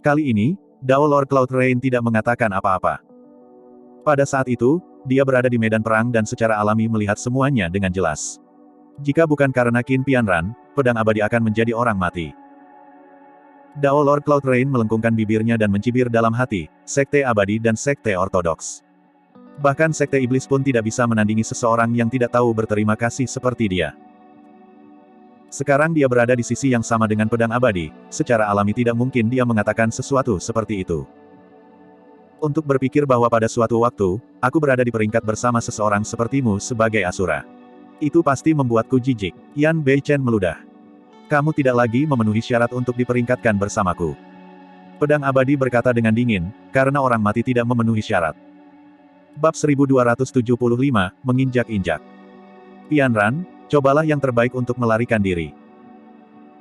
Kali ini, Dao Lord Cloud Rain tidak mengatakan apa-apa. Pada saat itu, dia berada di medan perang dan secara alami melihat semuanya dengan jelas. Jika bukan karena Qin Pianran, pedang abadi akan menjadi orang mati. Dao Lord Cloud Rain melengkungkan bibirnya dan mencibir dalam hati, sekte abadi dan sekte ortodoks. Bahkan sekte iblis pun tidak bisa menandingi seseorang yang tidak tahu berterima kasih seperti dia. Sekarang dia berada di sisi yang sama dengan pedang abadi, secara alami tidak mungkin dia mengatakan sesuatu seperti itu. Untuk berpikir bahwa pada suatu waktu, aku berada di peringkat bersama seseorang sepertimu sebagai asura. Itu pasti membuatku jijik. Yan Beichen meludah. Kamu tidak lagi memenuhi syarat untuk diperingkatkan bersamaku. Pedang abadi berkata dengan dingin, karena orang mati tidak memenuhi syarat. Bab 1275, menginjak-injak. Pianran, cobalah yang terbaik untuk melarikan diri.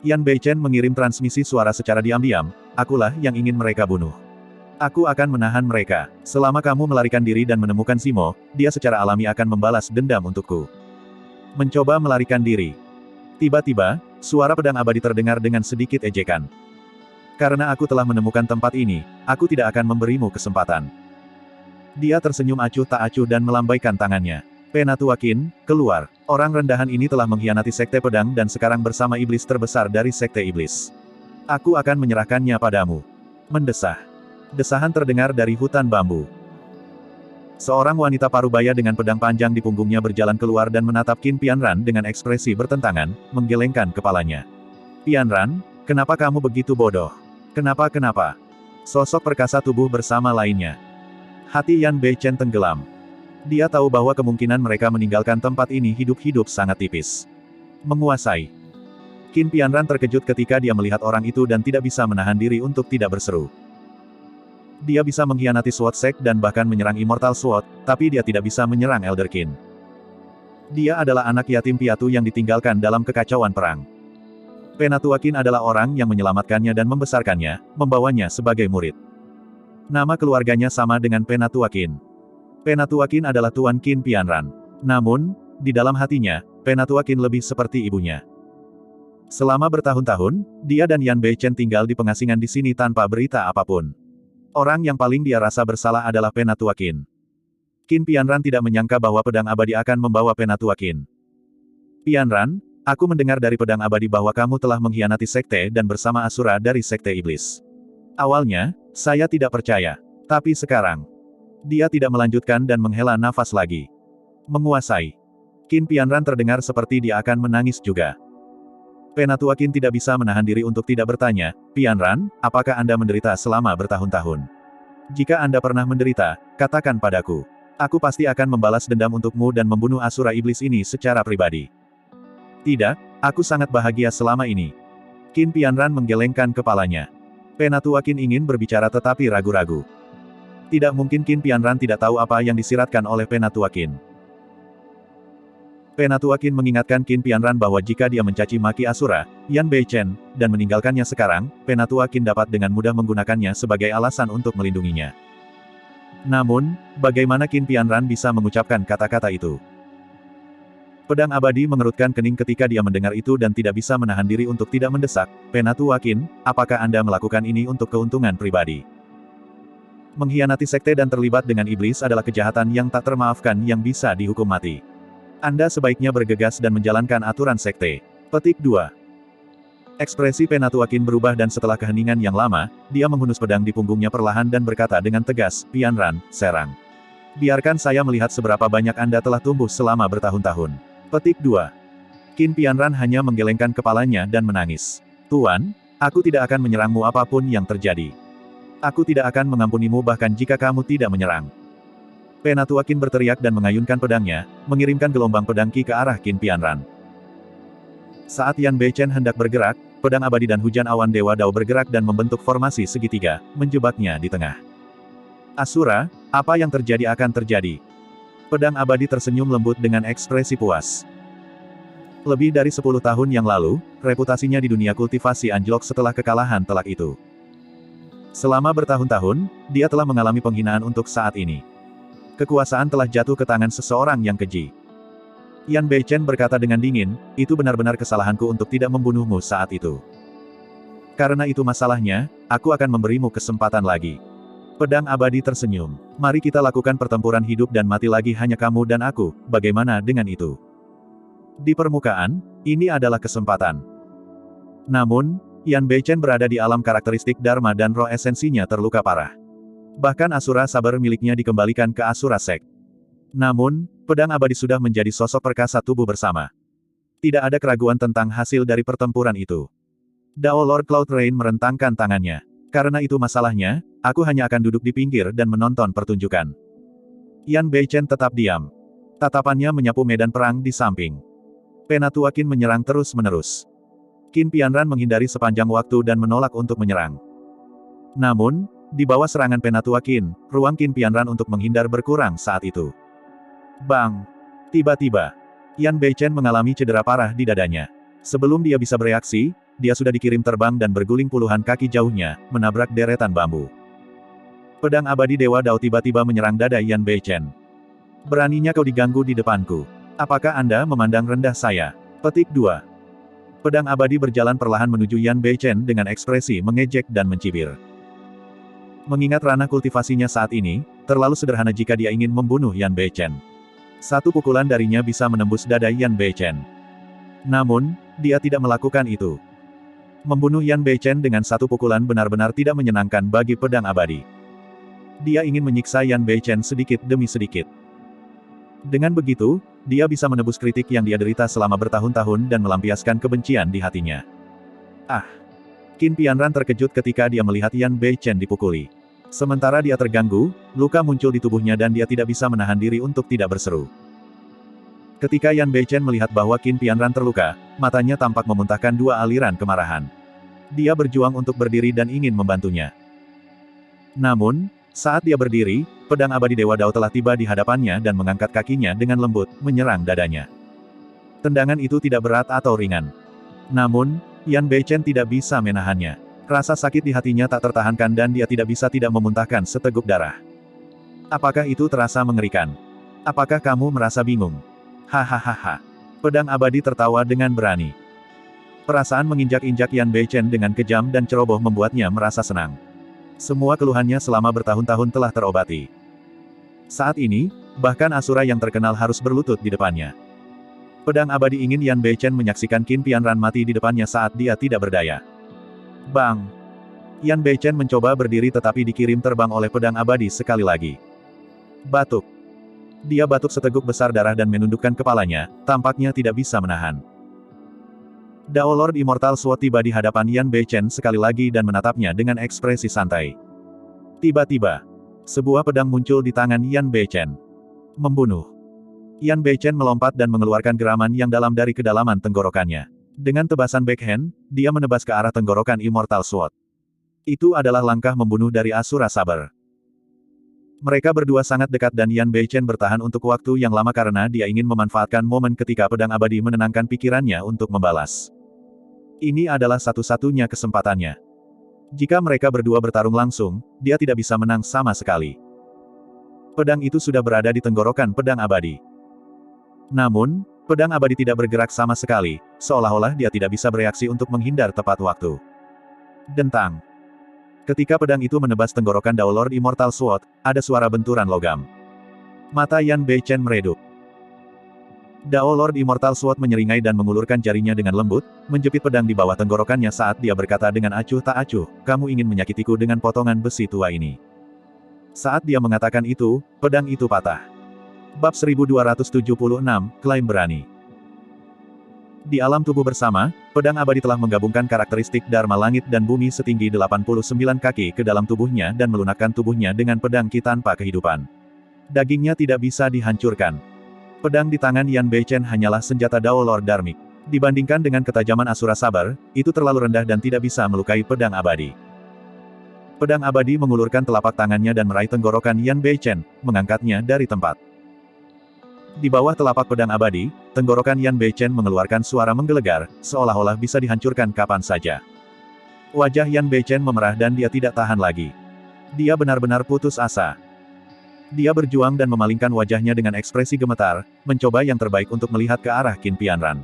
Yan Beichen mengirim transmisi suara secara diam-diam, akulah yang ingin mereka bunuh. Aku akan menahan mereka. Selama kamu melarikan diri dan menemukan Zimo, dia secara alami akan membalas dendam untukku. Mencoba melarikan diri. Tiba-tiba, suara pedang abadi terdengar dengan sedikit ejekan. Karena aku telah menemukan tempat ini, aku tidak akan memberimu kesempatan. Dia tersenyum acuh tak acuh dan melambaikan tangannya. Penatua Qin, keluar. Orang rendahan ini telah mengkhianati sekte pedang dan sekarang bersama iblis terbesar dari sekte iblis. Aku akan menyerahkannya padamu. Mendesah. Desahan terdengar dari hutan bambu. Seorang wanita parubaya dengan pedang panjang di punggungnya berjalan keluar dan menatap Qin Pianran dengan ekspresi bertentangan, menggelengkan kepalanya. Pianran, kenapa kamu begitu bodoh? Kenapa? Sosok perkasa tubuh bersama lainnya. Hati Yan Beichen tenggelam. Dia tahu bahwa kemungkinan mereka meninggalkan tempat ini hidup-hidup sangat tipis. Menguasai. Qin Pianran terkejut ketika dia melihat orang itu dan tidak bisa menahan diri untuk tidak berseru. Dia bisa mengkhianati Sword Sect dan bahkan menyerang Immortal Sword, tapi dia tidak bisa menyerang Elder Qin. Dia adalah anak yatim piatu yang ditinggalkan dalam kekacauan perang. Penatua Qin adalah orang yang menyelamatkannya dan membesarkannya, membawanya sebagai murid. Nama keluarganya sama dengan Penatua Qin. Penatua Qin adalah Tuan Qin Pianran. Namun, di dalam hatinya, Penatua Qin lebih seperti ibunya. Selama bertahun-tahun, dia dan Yan Beichen tinggal di pengasingan di sini tanpa berita apapun. Orang yang paling dia rasa bersalah adalah Penatua Qin. Qin Pianran tidak menyangka bahwa pedang abadi akan membawa Penatua Qin. Pianran, aku mendengar dari pedang abadi bahwa kamu telah mengkhianati sekte dan bersama asura dari sekte iblis. Awalnya, saya tidak percaya. Tapi sekarang, dia tidak melanjutkan dan menghela nafas lagi. Menguasai. Qin Pianran terdengar seperti dia akan menangis juga. Penatua Qin tidak bisa menahan diri untuk tidak bertanya, Pianran, apakah Anda menderita selama bertahun-tahun? Jika Anda pernah menderita, katakan padaku. Aku pasti akan membalas dendam untukmu dan membunuh asura iblis ini secara pribadi. Tidak, aku sangat bahagia selama ini. Qin Pianran menggelengkan kepalanya. Penatua Qin ingin berbicara tetapi ragu-ragu. Tidak mungkin Qin Pianran tidak tahu apa yang disiratkan oleh Penatua Qin. Penatua Qin mengingatkan Qin Pianran bahwa jika dia mencaci maki asura, Yan Beichen, dan meninggalkannya sekarang, Penatua Qin dapat dengan mudah menggunakannya sebagai alasan untuk melindunginya. Namun, bagaimana Qin Pianran bisa mengucapkan kata-kata itu? Pedang abadi mengerutkan kening ketika dia mendengar itu dan tidak bisa menahan diri untuk tidak mendesak, Penatuakin, apakah Anda melakukan ini untuk keuntungan pribadi? Mengkhianati sekte dan terlibat dengan iblis adalah kejahatan yang tak termaafkan yang bisa dihukum mati. Anda sebaiknya bergegas dan menjalankan aturan sekte. Petik 2. Ekspresi Penatuakin berubah dan setelah keheningan yang lama, dia menghunus pedang di punggungnya perlahan dan berkata dengan tegas, Pianran, serang. Biarkan saya melihat seberapa banyak Anda telah tumbuh selama bertahun-tahun. Petik 2. Qin Pianran hanya menggelengkan kepalanya dan menangis. Tuan, aku tidak akan menyerangmu apapun yang terjadi. Aku tidak akan mengampunimu bahkan jika kamu tidak menyerang. Penatuakin berteriak dan mengayunkan pedangnya, mengirimkan gelombang pedang Qi ke arah Qin Pianran. Saat Yan Beichen hendak bergerak, pedang abadi dan hujan awan Dewa Dao bergerak dan membentuk formasi segitiga, menjebaknya di tengah. Asura, apa yang terjadi akan terjadi. Pedang abadi tersenyum lembut dengan ekspresi puas. Lebih dari 10 tahun yang lalu, reputasinya di dunia kultivasi anjlok setelah kekalahan telak itu. Selama bertahun-tahun, dia telah mengalami penghinaan untuk saat ini. Kekuasaan telah jatuh ke tangan seseorang yang keji. Yan Beichen berkata dengan dingin, itu benar-benar kesalahanku untuk tidak membunuhmu saat itu. Karena itu masalahnya, aku akan memberimu kesempatan lagi. Pedang abadi tersenyum. Mari kita lakukan pertempuran hidup dan mati lagi hanya kamu dan aku, bagaimana dengan itu? Di permukaan, ini adalah kesempatan. Namun, Yan Beichen berada di alam karakteristik Dharma dan roh esensinya terluka parah. Bahkan Asura Saber miliknya dikembalikan ke Asura Sek. Namun, pedang abadi sudah menjadi sosok perkasa tubuh bersama. Tidak ada keraguan tentang hasil dari pertempuran itu. Dao Lord Cloud Rain merentangkan tangannya. Karena itu masalahnya, aku hanya akan duduk di pinggir dan menonton pertunjukan. Yan Beichen tetap diam. Tatapannya menyapu medan perang di samping. Penatuakin menyerang terus-menerus. Qin Pianran menghindari sepanjang waktu dan menolak untuk menyerang. Namun, di bawah serangan Penatuakin, ruang Qin Pianran untuk menghindar berkurang saat itu. Bang! Tiba-tiba, Yan Beichen mengalami cedera parah di dadanya. Sebelum dia bisa bereaksi, dia sudah dikirim terbang dan berguling puluhan kaki jauhnya, menabrak deretan bambu. Pedang abadi Dewa Dao tiba-tiba menyerang dada Yan Beichen. Beraninya kau diganggu di depanku. Apakah Anda memandang rendah saya? Petik 2. Pedang abadi berjalan perlahan menuju Yan Beichen dengan ekspresi mengejek dan mencibir. Mengingat ranah kultivasinya saat ini, terlalu sederhana jika dia ingin membunuh Yan Beichen. Satu pukulan darinya bisa menembus dada Yan Beichen. Namun, dia tidak melakukan itu. Membunuh Yan Beichen dengan satu pukulan benar-benar tidak menyenangkan bagi pedang abadi. Dia ingin menyiksa Yan Beichen sedikit demi sedikit. Dengan begitu, dia bisa menebus kritik yang dia derita selama bertahun-tahun dan melampiaskan kebencian di hatinya. Ah! Qin Pianran terkejut ketika dia melihat Yan Beichen dipukuli. Sementara dia terganggu, luka muncul di tubuhnya dan dia tidak bisa menahan diri untuk tidak berseru. Ketika Yan Beichen melihat bahwa Qin Pianran terluka, matanya tampak memuntahkan dua aliran kemarahan. Dia berjuang untuk berdiri dan ingin membantunya. Namun, saat dia berdiri, pedang abadi Dewa Dao telah tiba di hadapannya dan mengangkat kakinya dengan lembut, menyerang dadanya. Tendangan itu tidak berat atau ringan. Namun, Yan Beichen tidak bisa menahannya. Rasa sakit di hatinya tak tertahankan dan dia tidak bisa tidak memuntahkan seteguk darah. Apakah itu terasa mengerikan? Apakah kamu merasa bingung? Hahaha. Pedang abadi tertawa dengan berani. Perasaan menginjak-injak Yan Beichen dengan kejam dan ceroboh membuatnya merasa senang. Semua keluhannya selama bertahun-tahun telah terobati. Saat ini, bahkan Asura yang terkenal harus berlutut di depannya. Pedang abadi ingin Yan Beichen menyaksikan Qin Pianran mati di depannya saat dia tidak berdaya. Bang! Yan Beichen mencoba berdiri tetapi dikirim terbang oleh pedang abadi sekali lagi. Batuk. Dia batuk seteguk besar darah dan menundukkan kepalanya, tampaknya tidak bisa menahan. Dao Lord Immortal Sword tiba di hadapan Yan Beichen sekali lagi dan menatapnya dengan ekspresi santai. Tiba-tiba, sebuah pedang muncul di tangan Yan Beichen. Membunuh. Yan Beichen melompat dan mengeluarkan geraman yang dalam dari kedalaman tenggorokannya. Dengan tebasan backhand, dia menebas ke arah tenggorokan Immortal Sword. Itu adalah langkah membunuh dari Asura Saber. Mereka berdua sangat dekat dan Yan Beichen bertahan untuk waktu yang lama karena dia ingin memanfaatkan momen ketika pedang abadi menenangkan pikirannya untuk membalas. Ini adalah satu-satunya kesempatannya. Jika mereka berdua bertarung langsung, dia tidak bisa menang sama sekali. Pedang itu sudah berada di tenggorokan pedang abadi. Namun, Pedang abadi tidak bergerak sama sekali, seolah-olah dia tidak bisa bereaksi untuk menghindar tepat waktu. Dentang. Ketika pedang itu menebas tenggorokan Dao Lord Immortal Sword, ada suara benturan logam. Mata Yan Beichen meredup. Dao Lord Immortal Sword menyeringai dan mengulurkan jarinya dengan lembut, menjepit pedang di bawah tenggorokannya saat dia berkata dengan acuh tak acuh, "Kamu ingin menyakitiku dengan potongan besi tua ini." Saat dia mengatakan itu, pedang itu patah. Bab 1276, Klaim Berani. Di alam tubuh bersama, pedang abadi telah menggabungkan karakteristik Dharma langit dan bumi setinggi 89 kaki ke dalam tubuhnya dan melunakkan tubuhnya dengan pedang ki tanpa kehidupan. Dagingnya tidak bisa dihancurkan. Pedang di tangan Yan Beichen hanyalah senjata Dao Lord Dharmic. Dibandingkan dengan ketajaman Asura Sabar, itu terlalu rendah dan tidak bisa melukai pedang abadi. Pedang abadi mengulurkan telapak tangannya dan meraih tenggorokan Yan Beichen, mengangkatnya dari tempat. Di bawah telapak pedang abadi, tenggorokan Yan Beichen mengeluarkan suara menggelegar, seolah-olah bisa dihancurkan kapan saja. Wajah Yan Beichen memerah dan dia tidak tahan lagi. Dia benar-benar putus asa. Dia berjuang dan memalingkan wajahnya dengan ekspresi gemetar, mencoba yang terbaik untuk melihat ke arah Qin Pianran.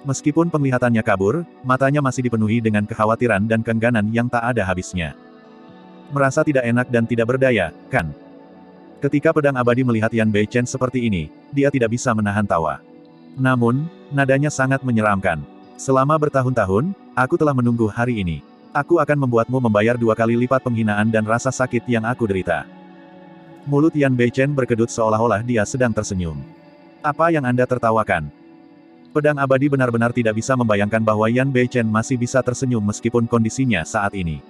Meskipun penglihatannya kabur, matanya masih dipenuhi dengan kekhawatiran dan keengganan yang tak ada habisnya. Merasa tidak enak dan tidak berdaya, kan? Ketika pedang abadi melihat Yan Beichen seperti ini, dia tidak bisa menahan tawa. Namun, nadanya sangat menyeramkan. Selama bertahun-tahun, aku telah menunggu hari ini. Aku akan membuatmu membayar 2 kali lipat penghinaan dan rasa sakit yang aku derita. Mulut Yan Beichen berkedut seolah-olah dia sedang tersenyum. Apa yang Anda tertawakan? Pedang abadi benar-benar tidak bisa membayangkan bahwa Yan Beichen masih bisa tersenyum meskipun kondisinya saat ini.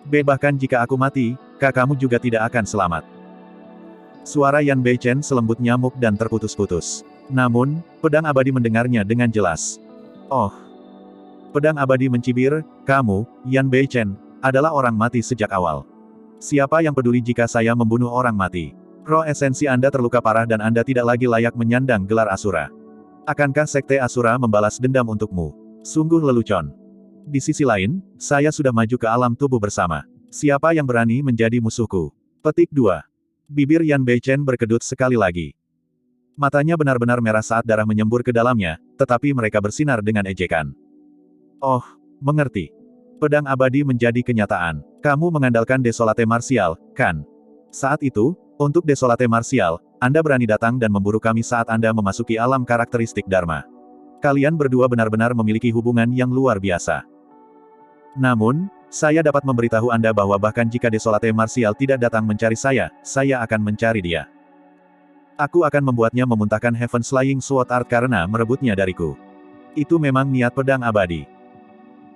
Bahkan jika aku mati, kakakmu juga tidak akan selamat. Suara Yan Beichen selembut nyamuk dan terputus-putus. Namun, pedang abadi mendengarnya dengan jelas. Oh. Pedang abadi mencibir, kamu, Yan Beichen, adalah orang mati sejak awal. Siapa yang peduli jika saya membunuh orang mati? Roh esensi Anda terluka parah dan Anda tidak lagi layak menyandang gelar Asura. Akankah Sekte Asura membalas dendam untukmu? Sungguh lelucon. Di sisi lain, saya sudah maju ke alam tubuh bersama. Siapa yang berani menjadi musuhku? Petik 2. Bibir Yan Beichen berkedut sekali lagi. Matanya benar-benar merah saat darah menyembur ke dalamnya, tetapi mereka bersinar dengan ejekan. Oh, mengerti. Pedang abadi menjadi kenyataan. Kamu mengandalkan Desolate Martial, kan? Saat itu, untuk Desolate Martial, Anda berani datang dan memburu kami saat Anda memasuki alam karakteristik Dharma. Kalian berdua benar-benar memiliki hubungan yang luar biasa. Namun, saya dapat memberitahu Anda bahwa bahkan jika Desolate Martial tidak datang mencari saya akan mencari dia. Aku akan membuatnya memuntahkan Heaven Slaying Sword Art karena merebutnya dariku. Itu memang niat pedang abadi.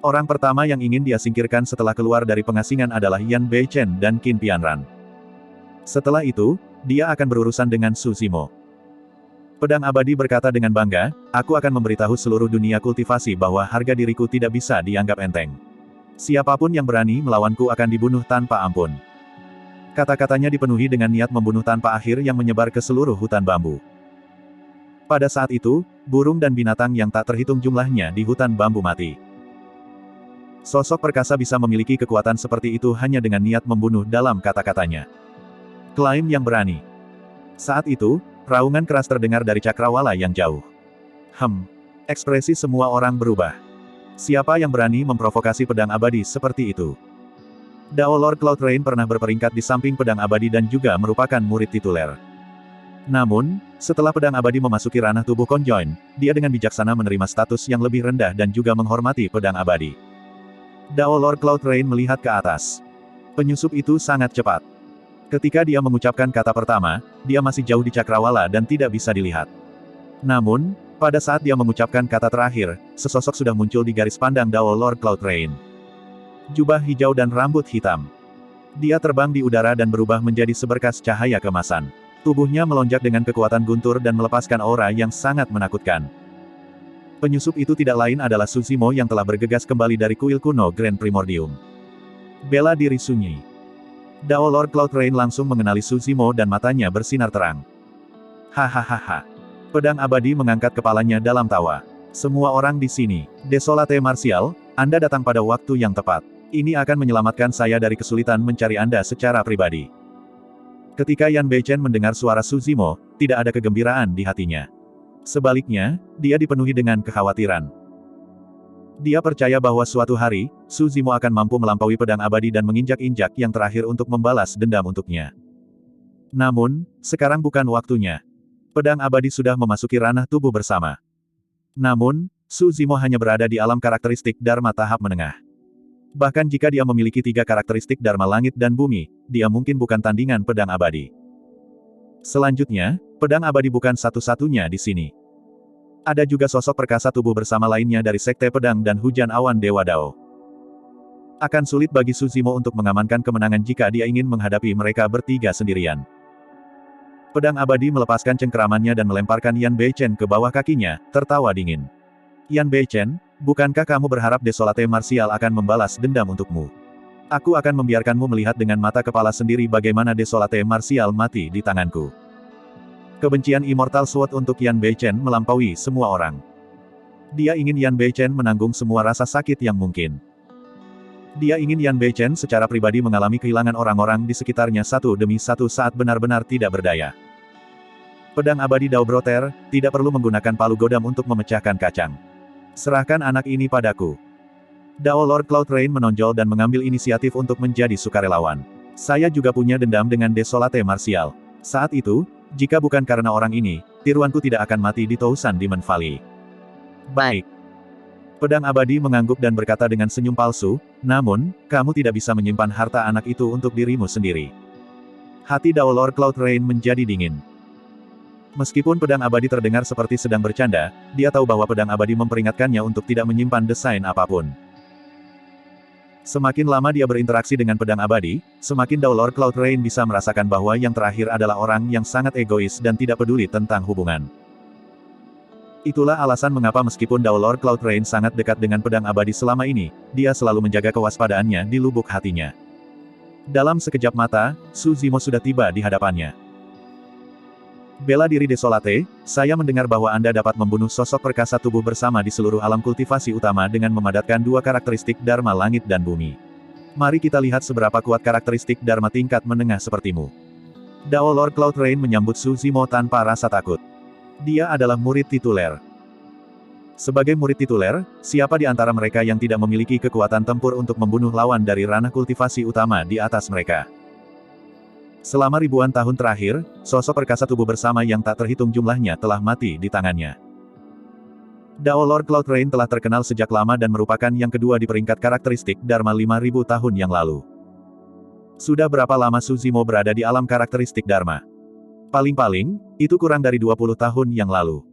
Orang pertama yang ingin dia singkirkan setelah keluar dari pengasingan adalah Yan Beichen dan Qin Pianran. Setelah itu, dia akan berurusan dengan Su Zimo. Pedang abadi berkata dengan bangga, aku akan memberitahu seluruh dunia kultivasi bahwa harga diriku tidak bisa dianggap enteng. Siapapun yang berani melawanku akan dibunuh tanpa ampun. Kata-katanya dipenuhi dengan niat membunuh tanpa akhir yang menyebar ke seluruh hutan bambu. Pada saat itu, burung dan binatang yang tak terhitung jumlahnya di hutan bambu mati. Sosok perkasa bisa memiliki kekuatan seperti itu hanya dengan niat membunuh dalam kata-katanya. Klaim yang berani. Saat itu, raungan keras terdengar dari cakrawala yang jauh. Ekspresi semua orang berubah. Siapa yang berani memprovokasi pedang abadi seperti itu? Dao Lord Cloud Rain pernah berperingkat di samping pedang abadi dan juga merupakan murid tituler. Namun, setelah pedang abadi memasuki ranah tubuh Conjoin, dia dengan bijaksana menerima status yang lebih rendah dan juga menghormati pedang abadi. Dao Lord Cloud Rain melihat ke atas. Penyusup itu sangat cepat. Ketika dia mengucapkan kata pertama, dia masih jauh di cakrawala dan tidak bisa dilihat. Namun, pada saat dia mengucapkan kata terakhir, sesosok sudah muncul di garis pandang Dao Lord Cloud Rain. Jubah hijau dan rambut hitam. Dia terbang di udara dan berubah menjadi seberkas cahaya kemasan. Tubuhnya melonjak dengan kekuatan guntur dan melepaskan aura yang sangat menakutkan. Penyusup itu tidak lain adalah Su Zimo yang telah bergegas kembali dari kuil kuno Grand Primordium. Bela diri sunyi. Dao Lord Cloud Rain langsung mengenali Su Zimo dan matanya bersinar terang. Hahaha. Pedang abadi mengangkat kepalanya dalam tawa. Semua orang di sini, Desolate Martial, Anda datang pada waktu yang tepat. Ini akan menyelamatkan saya dari kesulitan mencari Anda secara pribadi. Ketika Yan Beichen mendengar suara Su Zimo, tidak ada kegembiraan di hatinya. Sebaliknya, dia dipenuhi dengan kekhawatiran. Dia percaya bahwa suatu hari, Su Zimo akan mampu melampaui pedang abadi dan menginjak-injak yang terakhir untuk membalas dendam untuknya. Namun, sekarang bukan waktunya. Pedang abadi sudah memasuki ranah tubuh bersama. Namun, Su Zimo hanya berada di alam karakteristik Dharma tahap menengah. Bahkan jika dia memiliki 3 karakteristik Dharma langit dan bumi, dia mungkin bukan tandingan pedang abadi. Selanjutnya, pedang abadi bukan satu-satunya di sini. Ada juga sosok perkasa tubuh bersama lainnya dari Sekte Pedang dan Hujan Awan Dewa Dao. Akan sulit bagi Su Zimo untuk mengamankan kemenangan jika dia ingin menghadapi mereka bertiga sendirian. Pedang abadi melepaskan cengkeramannya dan melemparkan Yan Beichen ke bawah kakinya, tertawa dingin. Yan Beichen, bukankah kamu berharap Desolate Martial akan membalas dendam untukmu? Aku akan membiarkanmu melihat dengan mata kepala sendiri bagaimana Desolate Martial mati di tanganku. Kebencian Immortal Sword untuk Yan Beichen melampaui semua orang. Dia ingin Yan Beichen menanggung semua rasa sakit yang mungkin. Dia ingin Yan Beichen secara pribadi mengalami kehilangan orang-orang di sekitarnya satu demi satu saat benar-benar tidak berdaya. Pedang abadi Dao Broter, tidak perlu menggunakan palu godam untuk memecahkan kacang. Serahkan anak ini padaku. Dao Lord Cloud Rain menonjol dan mengambil inisiatif untuk menjadi sukarelawan. Saya juga punya dendam dengan Desolate Martial. Saat itu, jika bukan karena orang ini, tiruanku tidak akan mati di Tousan Demon Valley. Baik. Pedang abadi mengangguk dan berkata dengan senyum palsu, namun, kamu tidak bisa menyimpan harta anak itu untuk dirimu sendiri. Hati Dao Lord Cloud Rain menjadi dingin. Meskipun pedang abadi terdengar seperti sedang bercanda, dia tahu bahwa pedang abadi memperingatkannya untuk tidak menyimpan desain apapun. Semakin lama dia berinteraksi dengan pedang abadi, semakin Dao Lord Cloud Rain bisa merasakan bahwa yang terakhir adalah orang yang sangat egois dan tidak peduli tentang hubungan. Itulah alasan mengapa meskipun Dao Lord Cloud Rain sangat dekat dengan pedang abadi selama ini, dia selalu menjaga kewaspadaannya di lubuk hatinya. Dalam sekejap mata, Su Zimo sudah tiba di hadapannya. Bela diri Desolate, saya mendengar bahwa Anda dapat membunuh sosok perkasa tubuh bersama di seluruh alam kultivasi utama dengan memadatkan 2 karakteristik Dharma langit dan bumi. Mari kita lihat seberapa kuat karakteristik Dharma tingkat menengah sepertimu. Dao Lord Cloud Rain menyambut Su Zimo tanpa rasa takut. Dia adalah murid tituler. Sebagai murid tituler, siapa di antara mereka yang tidak memiliki kekuatan tempur untuk membunuh lawan dari ranah kultivasi utama di atas mereka? Selama ribuan tahun terakhir, sosok perkasa tubuh bersama yang tak terhitung jumlahnya telah mati di tangannya. Dao Lord Cloud Rain telah terkenal sejak lama dan merupakan yang kedua di peringkat karakteristik Dharma 5.000 tahun yang lalu. Sudah berapa lama Su Zimo berada di alam karakteristik Dharma? Paling-paling, itu kurang dari 20 tahun yang lalu.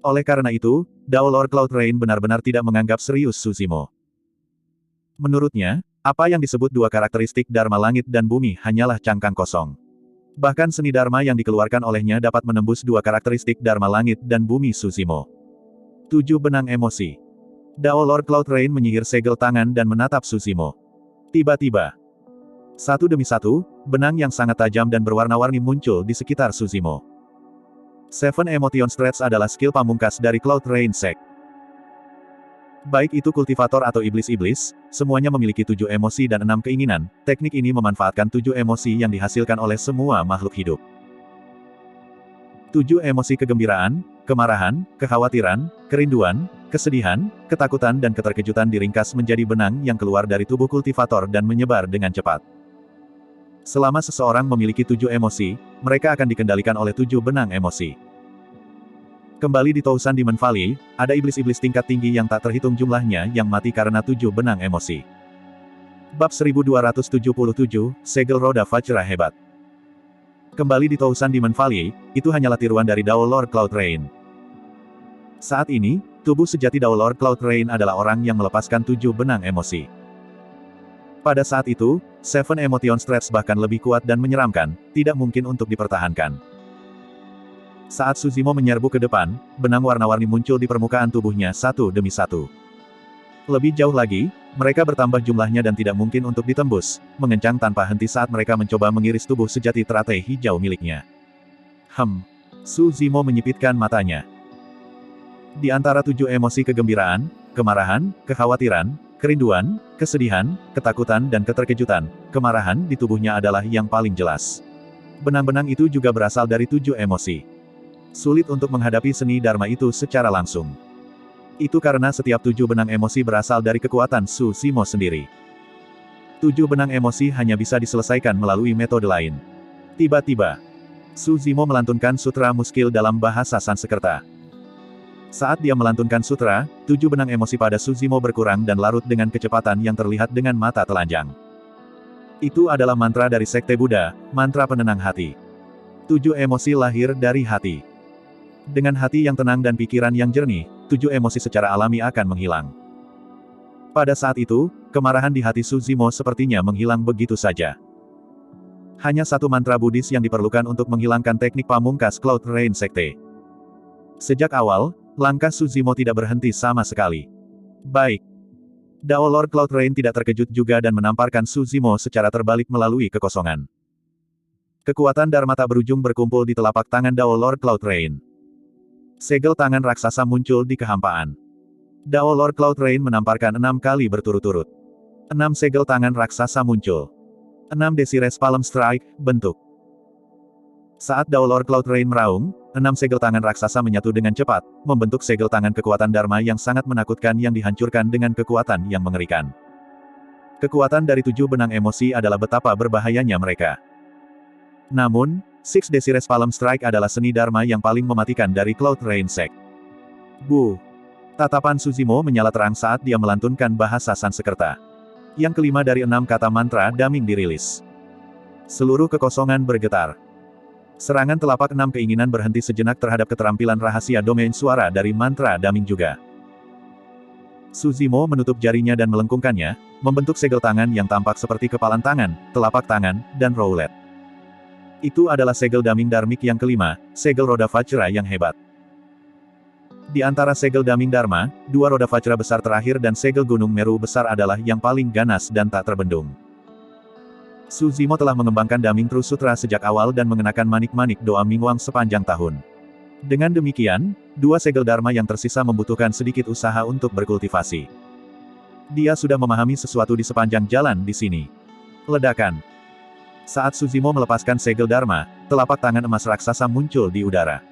Oleh karena itu, Dao Lord Cloud Rain benar-benar tidak menganggap serius Su Zimo. Menurutnya, apa yang disebut 2 karakteristik Dharma langit dan bumi hanyalah cangkang kosong. Bahkan seni Dharma yang dikeluarkan olehnya dapat menembus 2 karakteristik Dharma langit dan bumi Su Zimo. 7 benang emosi. Dao Lord Cloud Rain menyihir segel tangan dan menatap Su Zimo. Tiba-tiba, satu demi satu, benang yang sangat tajam dan berwarna-warni muncul di sekitar Su Zimo. 7 Emotion Stretch adalah skill pamungkas dari Cloud Rain Sect. Baik itu kultivator atau iblis-iblis, semuanya memiliki 7 emosi dan 6 keinginan. Teknik ini memanfaatkan 7 emosi yang dihasilkan oleh semua makhluk hidup. 7 emosi kegembiraan, kemarahan, kekhawatiran, kerinduan, kesedihan, ketakutan dan keterkejutan diringkas menjadi benang yang keluar dari tubuh kultivator dan menyebar dengan cepat. Selama seseorang memiliki 7 emosi, mereka akan dikendalikan oleh 7 benang emosi. Kembali di Tousan Demon Valley, ada iblis-iblis tingkat tinggi yang tak terhitung jumlahnya yang mati karena 7 benang emosi. Bab 1277, Segel Roda Vajra Hebat. Kembali di Tousan Demon Valley, itu hanyalah tiruan dari Dao Lord Cloud Rain. Saat ini, tubuh sejati Dao Lord Cloud Rain adalah orang yang melepaskan 7 benang emosi. Pada saat itu, 7 Emotion Stretch bahkan lebih kuat dan menyeramkan, tidak mungkin untuk dipertahankan. Saat Su Zimo menyerbu ke depan, benang warna-warni muncul di permukaan tubuhnya satu demi satu. Lebih jauh lagi, mereka bertambah jumlahnya dan tidak mungkin untuk ditembus, mengencang tanpa henti saat mereka mencoba mengiris tubuh sejati teratai hijau miliknya. Su Zimo menyipitkan matanya. Di antara 7 emosi kegembiraan, kemarahan, kekhawatiran, kerinduan, kesedihan, ketakutan dan keterkejutan, kemarahan di tubuhnya adalah yang paling jelas. Benang-benang itu juga berasal dari 7 emosi. Sulit untuk menghadapi seni Dharma itu secara langsung. Itu karena setiap 7 benang emosi berasal dari kekuatan Su Zimo sendiri. 7 benang emosi hanya bisa diselesaikan melalui metode lain. Tiba-tiba, Su Zimo melantunkan sutra muskil dalam bahasa Sanskerta. Saat dia melantunkan sutra, 7 benang emosi pada Su Zimo berkurang dan larut dengan kecepatan yang terlihat dengan mata telanjang. Itu adalah mantra dari Sekte Buddha, mantra penenang hati. 7 emosi lahir dari hati. Dengan hati yang tenang dan pikiran yang jernih, 7 emosi secara alami akan menghilang. Pada saat itu, kemarahan di hati Su Zimo sepertinya menghilang begitu saja. Hanya satu mantra Buddhis yang diperlukan untuk menghilangkan teknik pamungkas Cloud Rain Sekte. Sejak awal, langkah Su Zimo tidak berhenti sama sekali. Baik. Dao Lord Cloud Rain tidak terkejut juga dan menamparkan Su Zimo secara terbalik melalui kekosongan. Kekuatan Dharma tak berujung berkumpul di telapak tangan Dao Lord Cloud Rain. Segel tangan raksasa muncul di kehampaan. Dao Lord Cloud Rain menamparkan 6 kali berturut-turut. 6 segel tangan raksasa muncul. 6 Desires Palm Strike, bentuk. Saat Dao Lord Cloud Rain meraung, 6 segel tangan raksasa menyatu dengan cepat, membentuk segel tangan kekuatan Dharma yang sangat menakutkan yang dihancurkan dengan kekuatan yang mengerikan. Kekuatan dari 7 benang emosi adalah betapa berbahayanya mereka. Namun, Six Desires Palm Strike adalah seni Dharma yang paling mematikan dari Cloud Rain Sect. Bu! Tatapan Su Zimo menyala terang saat dia melantunkan bahasa Sanskerta. Yang kelima dari 6 kata mantra daming dirilis. Seluruh kekosongan bergetar. Serangan telapak 6 keinginan berhenti sejenak terhadap keterampilan rahasia domain suara dari mantra daming juga. Su Zimo menutup jarinya dan melengkungkannya, membentuk segel tangan yang tampak seperti kepalan tangan, telapak tangan, dan roulet. Itu adalah segel daming dharmik yang kelima, segel roda Vajra yang hebat. Di antara segel daming Dharma, 2 roda Vajra besar terakhir dan segel gunung Meru besar adalah yang paling ganas dan tak terbendung. Su Zimo telah mengembangkan daming True Sutra sejak awal dan mengenakan manik-manik doa Mingwang sepanjang tahun. Dengan demikian, 2 segel Dharma yang tersisa membutuhkan sedikit usaha untuk berkultivasi. Dia sudah memahami sesuatu di sepanjang jalan di sini. Ledakan. Saat Su Zimo melepaskan segel Dharma, telapak tangan emas raksasa muncul di udara.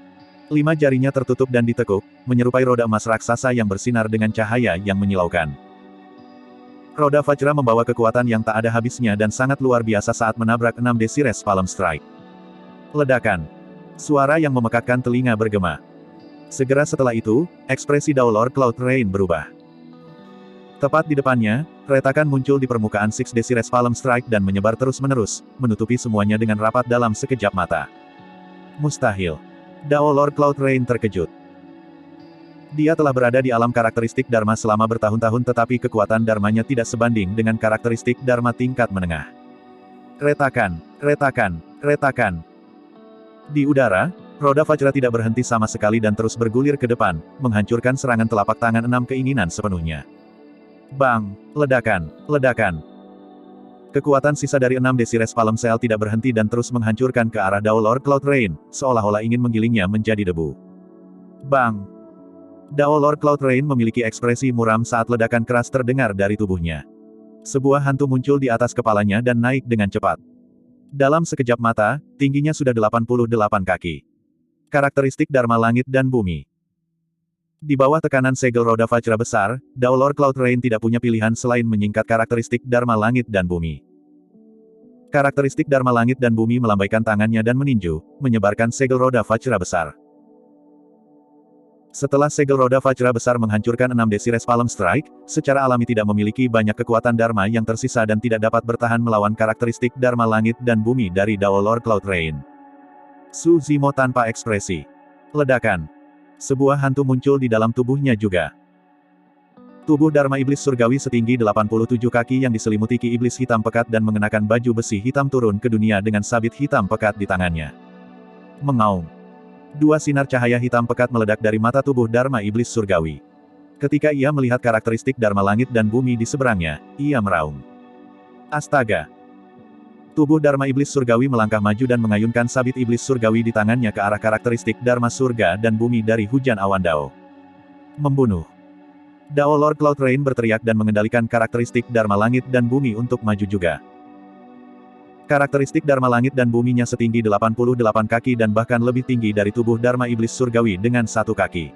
5 jarinya tertutup dan ditekuk, menyerupai roda emas raksasa yang bersinar dengan cahaya yang menyilaukan. Roda Vajra membawa kekuatan yang tak ada habisnya dan sangat luar biasa saat menabrak 6 Desires Palm Strike. Ledakan. Suara yang memekakkan telinga bergema. Segera setelah itu, ekspresi Dao Lord Cloud Rain berubah. Tepat di depannya, retakan muncul di permukaan Six Desires Palm Strike dan menyebar terus-menerus, menutupi semuanya dengan rapat dalam sekejap mata. Mustahil. Dao Lord Cloud Rain terkejut. Dia telah berada di alam karakteristik Dharma selama bertahun-tahun tetapi kekuatan Dharmanya tidak sebanding dengan karakteristik Dharma tingkat menengah. Retakan, retakan, retakan. Di udara, roda Vajra tidak berhenti sama sekali dan terus bergulir ke depan, menghancurkan serangan telapak tangan 6 keinginan sepenuhnya. Bang! Ledakan! Ledakan! Kekuatan sisa dari 6 Desires Palm Cell tidak berhenti dan terus menghancurkan ke arah Dao Lord Cloud Rain, seolah-olah ingin menggilingnya menjadi debu. Bang! Dao Lord Cloud Rain memiliki ekspresi muram saat ledakan keras terdengar dari tubuhnya. Sebuah hantu muncul di atas kepalanya dan naik dengan cepat. Dalam sekejap mata, tingginya sudah 88 kaki. Karakteristik Dharma Langit dan Bumi. Di bawah tekanan segel roda Vajra besar, Dao Lord Cloud Rain tidak punya pilihan selain menyingkat karakteristik Dharma Langit dan Bumi. Karakteristik Dharma Langit dan Bumi melambaikan tangannya dan meninju, menyebarkan segel roda Vajra besar. Setelah segel roda Vajra besar menghancurkan 6 Desires Palm Strike, secara alami tidak memiliki banyak kekuatan Dharma yang tersisa dan tidak dapat bertahan melawan karakteristik Dharma Langit dan Bumi dari Dao Lord Cloud Rain. Su Zimo tanpa ekspresi. Ledakan. Sebuah hantu muncul di dalam tubuhnya juga. Tubuh Dharma Iblis Surgawi setinggi 87 kaki yang diselimuti ki iblis hitam pekat dan mengenakan baju besi hitam turun ke dunia dengan sabit hitam pekat di tangannya. Mengaum. 2 sinar cahaya hitam pekat meledak dari mata tubuh Dharma Iblis Surgawi. Ketika ia melihat karakteristik Dharma Langit dan Bumi di seberangnya, ia meraung. Astaga! Tubuh Dharma Iblis Surgawi melangkah maju dan mengayunkan sabit Iblis Surgawi di tangannya ke arah karakteristik Dharma Surga dan Bumi dari hujan awan Dao. Membunuh. Dao Lord Cloud Rain berteriak dan mengendalikan karakteristik Dharma Langit dan Bumi untuk maju juga. Karakteristik Dharma Langit dan Buminya setinggi 88 kaki dan bahkan lebih tinggi dari tubuh Dharma Iblis Surgawi dengan 1 kaki.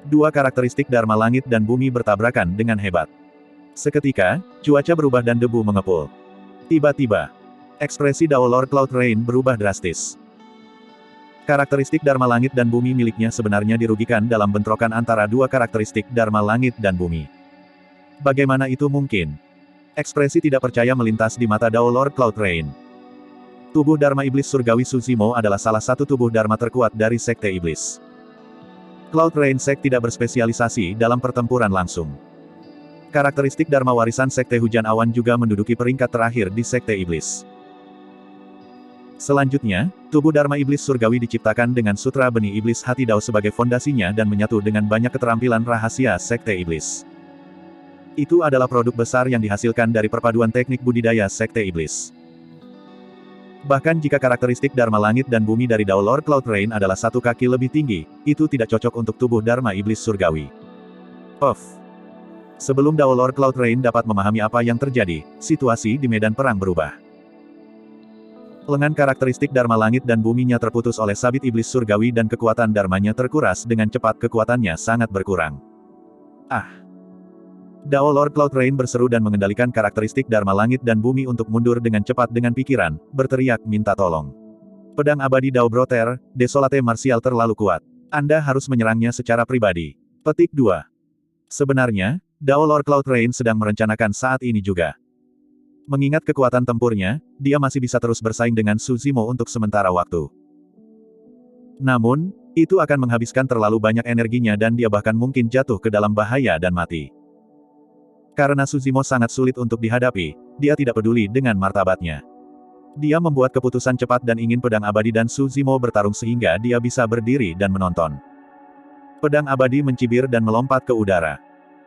Dua karakteristik Dharma Langit dan Bumi bertabrakan dengan hebat. Seketika, cuaca berubah dan debu mengepul. Tiba-tiba, ekspresi Dao Lord Cloud Rain berubah drastis. Karakteristik Dharma Langit dan Bumi miliknya sebenarnya dirugikan dalam bentrokan antara dua karakteristik Dharma Langit dan Bumi. Bagaimana itu mungkin? Ekspresi tidak percaya melintas di mata Dao Lord Cloud Rain. Tubuh Dharma Iblis Surgawi Suzimo adalah salah satu tubuh Dharma terkuat dari Sekte Iblis. Cloud Rain Sect tidak berspesialisasi dalam pertempuran langsung. Karakteristik Dharma warisan Sekte Hujan Awan juga menduduki peringkat terakhir di Sekte Iblis. Selanjutnya, tubuh Dharma Iblis Surgawi diciptakan dengan Sutra Benih Iblis Hati Dao sebagai fondasinya dan menyatu dengan banyak keterampilan rahasia Sekte Iblis. Itu adalah produk besar yang dihasilkan dari perpaduan teknik budidaya Sekte Iblis. Bahkan jika karakteristik Dharma Langit dan Bumi dari Dao Lord Cloud Rain adalah 1 kaki lebih tinggi, itu tidak cocok untuk tubuh Dharma Iblis Surgawi. Sebelum Dao Lord Cloud Rain dapat memahami apa yang terjadi, situasi di medan perang berubah. Lengan karakteristik Dharma Langit dan Buminya terputus oleh sabit Iblis Surgawi dan kekuatan Dharmanya terkuras dengan cepat, kekuatannya sangat berkurang. Dao Lord Cloud Rain berseru dan mengendalikan karakteristik Dharma Langit dan Bumi untuk mundur dengan cepat dengan pikiran, berteriak minta tolong. Pedang abadi Dao Broter, Desolate Martial terlalu kuat. Anda harus menyerangnya secara pribadi. Petik 2. Sebenarnya, Dao Lord Cloud Rain sedang merencanakan saat ini juga. Mengingat kekuatan tempurnya, dia masih bisa terus bersaing dengan Suzimo untuk sementara waktu. Namun, itu akan menghabiskan terlalu banyak energinya dan dia bahkan mungkin jatuh ke dalam bahaya dan mati. Karena Suzimo sangat sulit untuk dihadapi, dia tidak peduli dengan martabatnya. Dia membuat keputusan cepat dan ingin pedang abadi dan Suzimo bertarung sehingga dia bisa berdiri dan menonton. Pedang abadi mencibir dan melompat ke udara.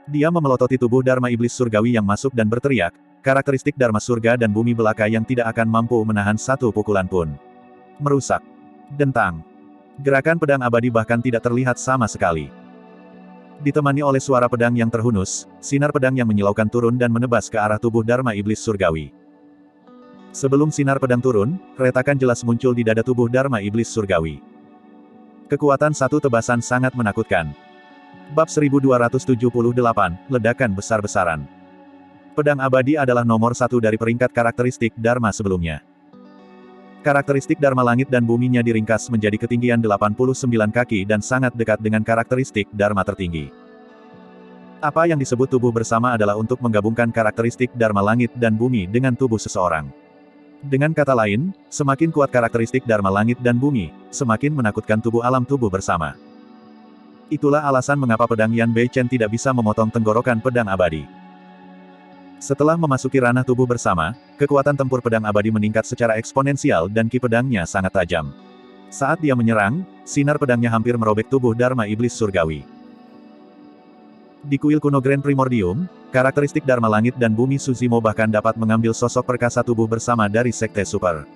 Dia memelototi tubuh Dharma Iblis Surgawi yang masuk dan berteriak, karakteristik Dharma Surga dan Bumi belaka yang tidak akan mampu menahan satu pukulan pun. Merusak. Dentang. Gerakan pedang abadi bahkan tidak terlihat sama sekali. Ditemani oleh suara pedang yang terhunus, sinar pedang yang menyilaukan turun dan menebas ke arah tubuh Dharma Iblis Surgawi. Sebelum sinar pedang turun, retakan jelas muncul di dada tubuh Dharma Iblis Surgawi. Kekuatan satu tebasan sangat menakutkan. Bab 1278, Ledakan Besar-besaran. Pedang abadi adalah nomor 1 dari peringkat karakteristik Dharma sebelumnya. Karakteristik Dharma Langit dan Buminya diringkas menjadi ketinggian 89 kaki dan sangat dekat dengan karakteristik Dharma tertinggi. Apa yang disebut tubuh bersama adalah untuk menggabungkan karakteristik Dharma Langit dan Bumi dengan tubuh seseorang. Dengan kata lain, semakin kuat karakteristik Dharma Langit dan Bumi, semakin menakutkan tubuh alam tubuh bersama. Itulah alasan mengapa pedang Yan Bei Chen tidak bisa memotong tenggorokan pedang abadi. Setelah memasuki ranah tubuh bersama, kekuatan tempur pedang abadi meningkat secara eksponensial dan ki pedangnya sangat tajam. Saat dia menyerang, sinar pedangnya hampir merobek tubuh Dharma Iblis Surgawi. Di kuil kuno Grand Primordium, karakteristik Dharma Langit dan Bumi Suzimo bahkan dapat mengambil sosok perkasa tubuh bersama dari Sekte Super.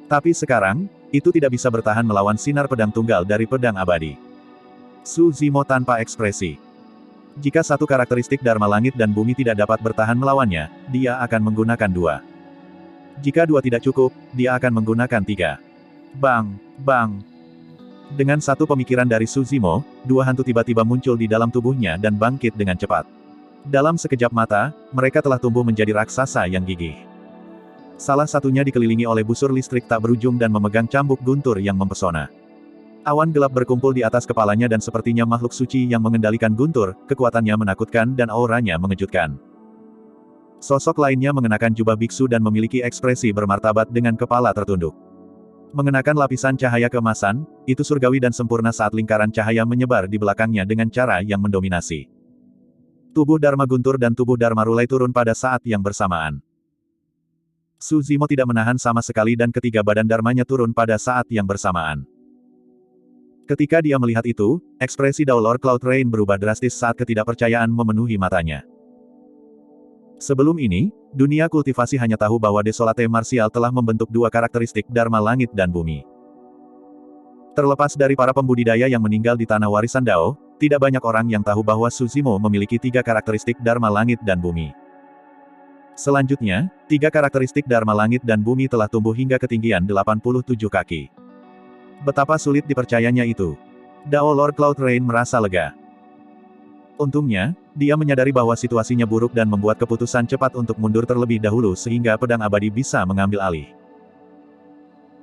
Tapi sekarang, itu tidak bisa bertahan melawan sinar pedang tunggal dari pedang abadi. Suzimo tanpa ekspresi. Jika satu karakteristik Dharma Langit dan Bumi tidak dapat bertahan melawannya, dia akan menggunakan 2. Jika 2 tidak cukup, dia akan menggunakan 3. Bang! Bang! Dengan satu pemikiran dari Suzimo, 2 hantu tiba-tiba muncul di dalam tubuhnya dan bangkit dengan cepat. Dalam sekejap mata, mereka telah tumbuh menjadi raksasa yang gigih. Salah satunya dikelilingi oleh busur listrik tak berujung dan memegang cambuk guntur yang mempesona. Awan gelap berkumpul di atas kepalanya dan sepertinya makhluk suci yang mengendalikan guntur, kekuatannya menakutkan dan auranya mengejutkan. Sosok lainnya mengenakan jubah biksu dan memiliki ekspresi bermartabat dengan kepala tertunduk. Mengenakan lapisan cahaya keemasan, itu surgawi dan sempurna saat lingkaran cahaya menyebar di belakangnya dengan cara yang mendominasi. Tubuh Dharma Guntur dan tubuh Dharma Rulai turun pada saat yang bersamaan. Suzimo tidak menahan sama sekali dan ketiga badan Dharmanya turun pada saat yang bersamaan. Ketika dia melihat itu, ekspresi Dao Lord Cloud Rain berubah drastis saat ketidakpercayaan memenuhi matanya. Sebelum ini, dunia kultivasi hanya tahu bahwa Desolate Martial telah membentuk 2 karakteristik Dharma Langit dan Bumi. Terlepas dari para pembudidaya yang meninggal di tanah warisan Dao, tidak banyak orang yang tahu bahwa Suzimo memiliki 3 karakteristik Dharma Langit dan Bumi. Selanjutnya, 3 karakteristik Dharma Langit dan Bumi telah tumbuh hingga ketinggian 87 kaki. Betapa sulit dipercayanya itu. Dao Lord Cloud Rain merasa lega. Untungnya, dia menyadari bahwa situasinya buruk dan membuat keputusan cepat untuk mundur terlebih dahulu sehingga pedang abadi bisa mengambil alih.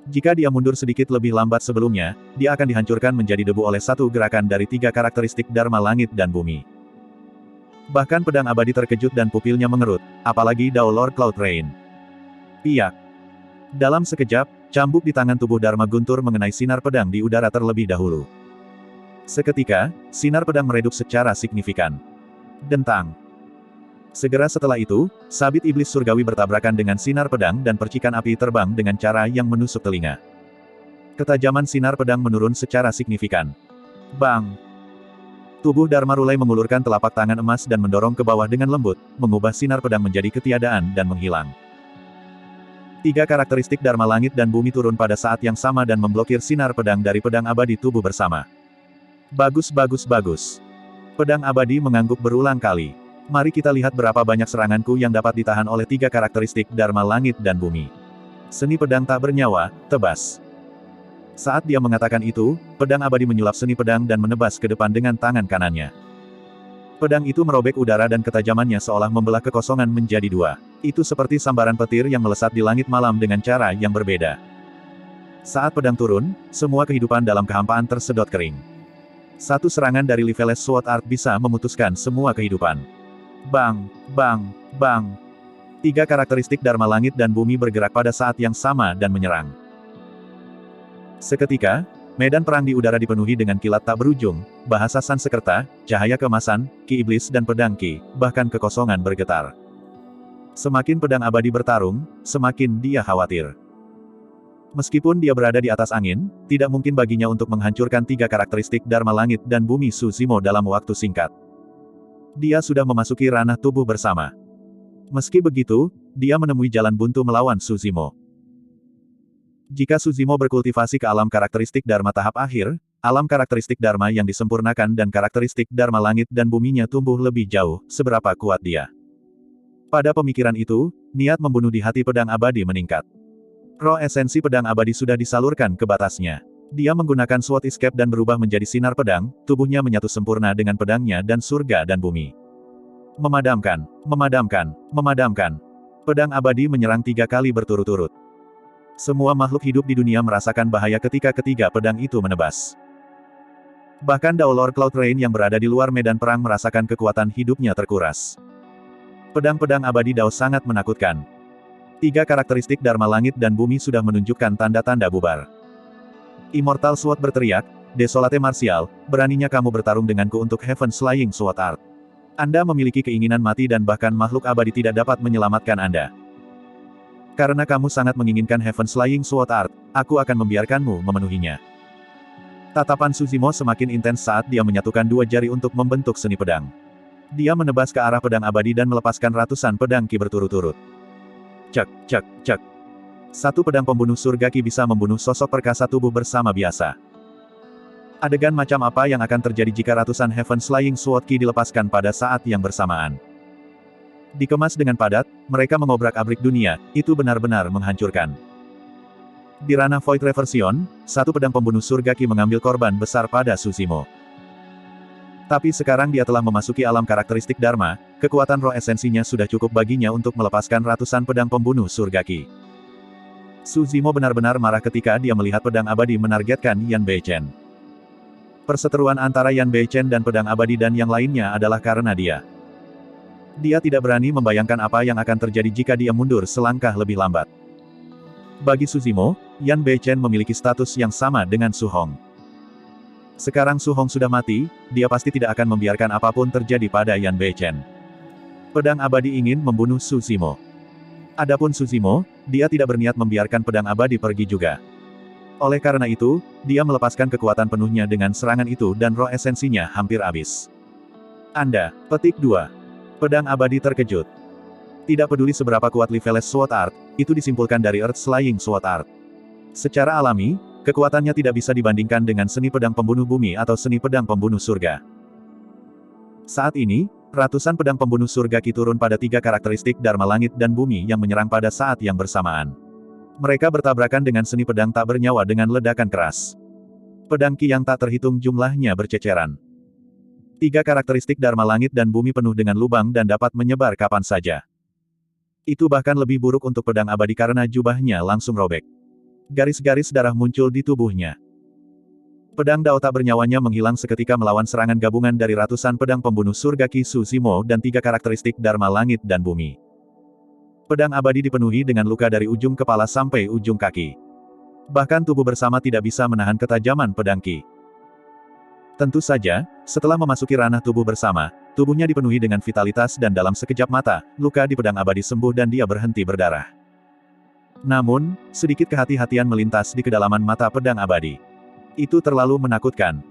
Jika dia mundur sedikit lebih lambat sebelumnya, dia akan dihancurkan menjadi debu oleh satu gerakan dari 3 karakteristik Dharma Langit dan Bumi. Bahkan pedang abadi terkejut dan pupilnya mengerut, apalagi Dao Lord Cloud Rain. Piak. Dalam sekejap, cambuk di tangan tubuh Dharma Guntur mengenai sinar pedang di udara terlebih dahulu. Seketika, sinar pedang meredup secara signifikan. Dentang. Segera setelah itu, sabit iblis surgawi bertabrakan dengan sinar pedang dan percikan api terbang dengan cara yang menusuk telinga. Ketajaman sinar pedang menurun secara signifikan. Bang! Tubuh Dharma Rulai mengulurkan telapak tangan emas dan mendorong ke bawah dengan lembut, mengubah sinar pedang menjadi ketiadaan dan menghilang. 3 karakteristik Dharma Langit dan Bumi turun pada saat yang sama dan memblokir sinar pedang dari pedang abadi tubuh bersama. Bagus bagus bagus. Pedang abadi mengangguk berulang kali. Mari kita lihat berapa banyak seranganku yang dapat ditahan oleh 3 karakteristik Dharma Langit dan Bumi. Seni pedang tak bernyawa, tebas. Saat dia mengatakan itu, pedang abadi menyulap seni pedang dan menebas ke depan dengan tangan kanannya. Pedang itu merobek udara dan ketajamannya seolah membelah kekosongan menjadi 2. Itu seperti sambaran petir yang melesat di langit malam dengan cara yang berbeda. Saat pedang turun, semua kehidupan dalam kehampaan tersedot kering. Satu serangan dari Liveles Sword Art bisa memutuskan semua kehidupan. Bang, bang, bang. 3 karakteristik Dharma Langit dan Bumi bergerak pada saat yang sama dan menyerang. Seketika, medan perang di udara dipenuhi dengan kilat tak berujung, bahasa Sanskerta, cahaya keemasan, ki iblis dan pedang ki, bahkan kekosongan bergetar. Semakin pedang abadi bertarung, semakin dia khawatir. Meskipun dia berada di atas angin, tidak mungkin baginya untuk menghancurkan 3 karakteristik Dharma Langit dan Bumi Su Zimo dalam waktu singkat. Dia sudah memasuki ranah tubuh bersama. Meski begitu, dia menemui jalan buntu melawan Su Zimo. Jika Su Zimo berkultivasi ke alam karakteristik Dharma tahap akhir, alam karakteristik Dharma yang disempurnakan dan karakteristik Dharma Langit dan Buminya tumbuh lebih jauh, seberapa kuat dia. Pada pemikiran itu, niat membunuh di hati pedang abadi meningkat. Roh esensi pedang abadi sudah disalurkan ke batasnya. Dia menggunakan Sword Escape dan berubah menjadi sinar pedang, tubuhnya menyatu sempurna dengan pedangnya dan surga dan bumi. Memadamkan, memadamkan, memadamkan. Pedang abadi menyerang 3 kali berturut-turut. Semua makhluk hidup di dunia merasakan bahaya ketika ketiga pedang itu menebas. Bahkan Dao Lord Cloud Rain yang berada di luar medan perang merasakan kekuatan hidupnya terkuras. Pedang-pedang abadi Dao sangat menakutkan. 3 karakteristik Dharma Langit dan Bumi sudah menunjukkan tanda-tanda bubar. Immortal Sword berteriak, Desolate Martial, beraninya kamu bertarung denganku untuk Heaven Slaying Sword Art. Anda memiliki keinginan mati dan bahkan makhluk abadi tidak dapat menyelamatkan Anda. Karena kamu sangat menginginkan Heaven Slaying Sword Art, aku akan membiarkanmu memenuhinya. Tatapan Su Zimo semakin intens saat dia menyatukan 2 jari untuk membentuk seni pedang. Dia menebas ke arah pedang abadi dan melepaskan ratusan pedang ki berturut-turut. Cek, cek, cek. Satu pedang pembunuh surga ki bisa membunuh sosok perkasa tubuh bersama biasa. Adegan macam apa yang akan terjadi jika ratusan Heaven Slaying Sword ki dilepaskan pada saat yang bersamaan? Dikemas dengan padat, mereka mengobrak-abrik dunia, itu benar-benar menghancurkan. Di ranah Void Reversion, satu pedang pembunuh surga ki mengambil korban besar pada Su Zimo. Tapi sekarang dia telah memasuki alam karakteristik Dharma, kekuatan roh esensinya sudah cukup baginya untuk melepaskan ratusan pedang pembunuh surga ki. Su Zimo benar-benar marah ketika dia melihat pedang abadi menargetkan Yan Beichen. Perseteruan antara Yan Beichen dan pedang abadi dan yang lainnya adalah karena dia. Dia tidak berani membayangkan apa yang akan terjadi jika dia mundur selangkah lebih lambat. Bagi Su Zimo, Yan Beichen memiliki status yang sama dengan Su Hong. Sekarang Su Hong sudah mati, dia pasti tidak akan membiarkan apapun terjadi pada Yan Beichen. Pedang abadi ingin membunuh Su Zimo. Adapun Su Zimo, dia tidak berniat membiarkan pedang abadi pergi juga. Oleh karena itu, dia melepaskan kekuatan penuhnya dengan serangan itu dan roh esensinya hampir habis. Anda, petik 2. Pedang abadi terkejut. Tidak peduli seberapa kuat Liveles Sword Art, itu disimpulkan dari Earth Slaying Sword Art. Secara alami, kekuatannya tidak bisa dibandingkan dengan seni pedang pembunuh bumi atau seni pedang pembunuh surga. Saat ini, Ratusan pedang pembunuh surga Ki turun pada 3 karakteristik Dharma Langit dan Bumi yang menyerang pada saat yang bersamaan. Mereka bertabrakan dengan seni pedang tak bernyawa dengan ledakan keras. Pedang Ki yang tak terhitung jumlahnya berceceran. 3 karakteristik Dharma Langit dan Bumi penuh dengan lubang dan dapat menyebar kapan saja. Itu bahkan lebih buruk untuk pedang abadi karena jubahnya langsung robek. Garis-garis darah muncul di tubuhnya. Pedang Dao tak benyawanya menghilang seketika melawan serangan gabungan dari ratusan pedang pembunuh surga Ki Suzimo dan 3 karakteristik Dharma Langit dan Bumi. Pedang abadi dipenuhi dengan luka dari ujung kepala sampai ujung kaki. Bahkan tubuh bersama tidak bisa menahan ketajaman pedang Ki. Tentu saja, setelah memasuki ranah tubuh bersama, tubuhnya dipenuhi dengan vitalitas dan dalam sekejap mata, luka di pedang abadi sembuh dan dia berhenti berdarah. Namun, sedikit kehati-hatian melintas di kedalaman mata pedang abadi. Itu terlalu menakutkan.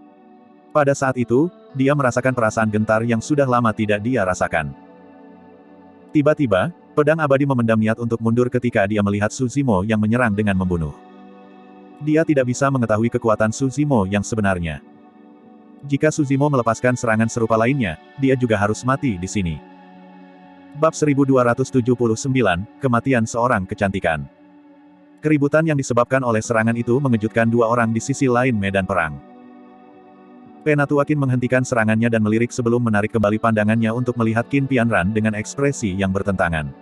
Pada saat itu, dia merasakan perasaan gentar yang sudah lama tidak dia rasakan. Tiba-tiba, pedang abadi memendam niat untuk mundur ketika dia melihat Suzimo yang menyerang dengan membunuh. Dia tidak bisa mengetahui kekuatan Suzimo yang sebenarnya. Jika Suzimo melepaskan serangan serupa lainnya, dia juga harus mati di sini. Bab 1279, Kematian Seorang Kecantikan. Keributan yang disebabkan oleh serangan itu mengejutkan 2 orang di sisi lain medan perang. Penatuakin menghentikan serangannya dan melirik sebelum menarik kembali pandangannya untuk melihat Qin Pianran dengan ekspresi yang bertentangan.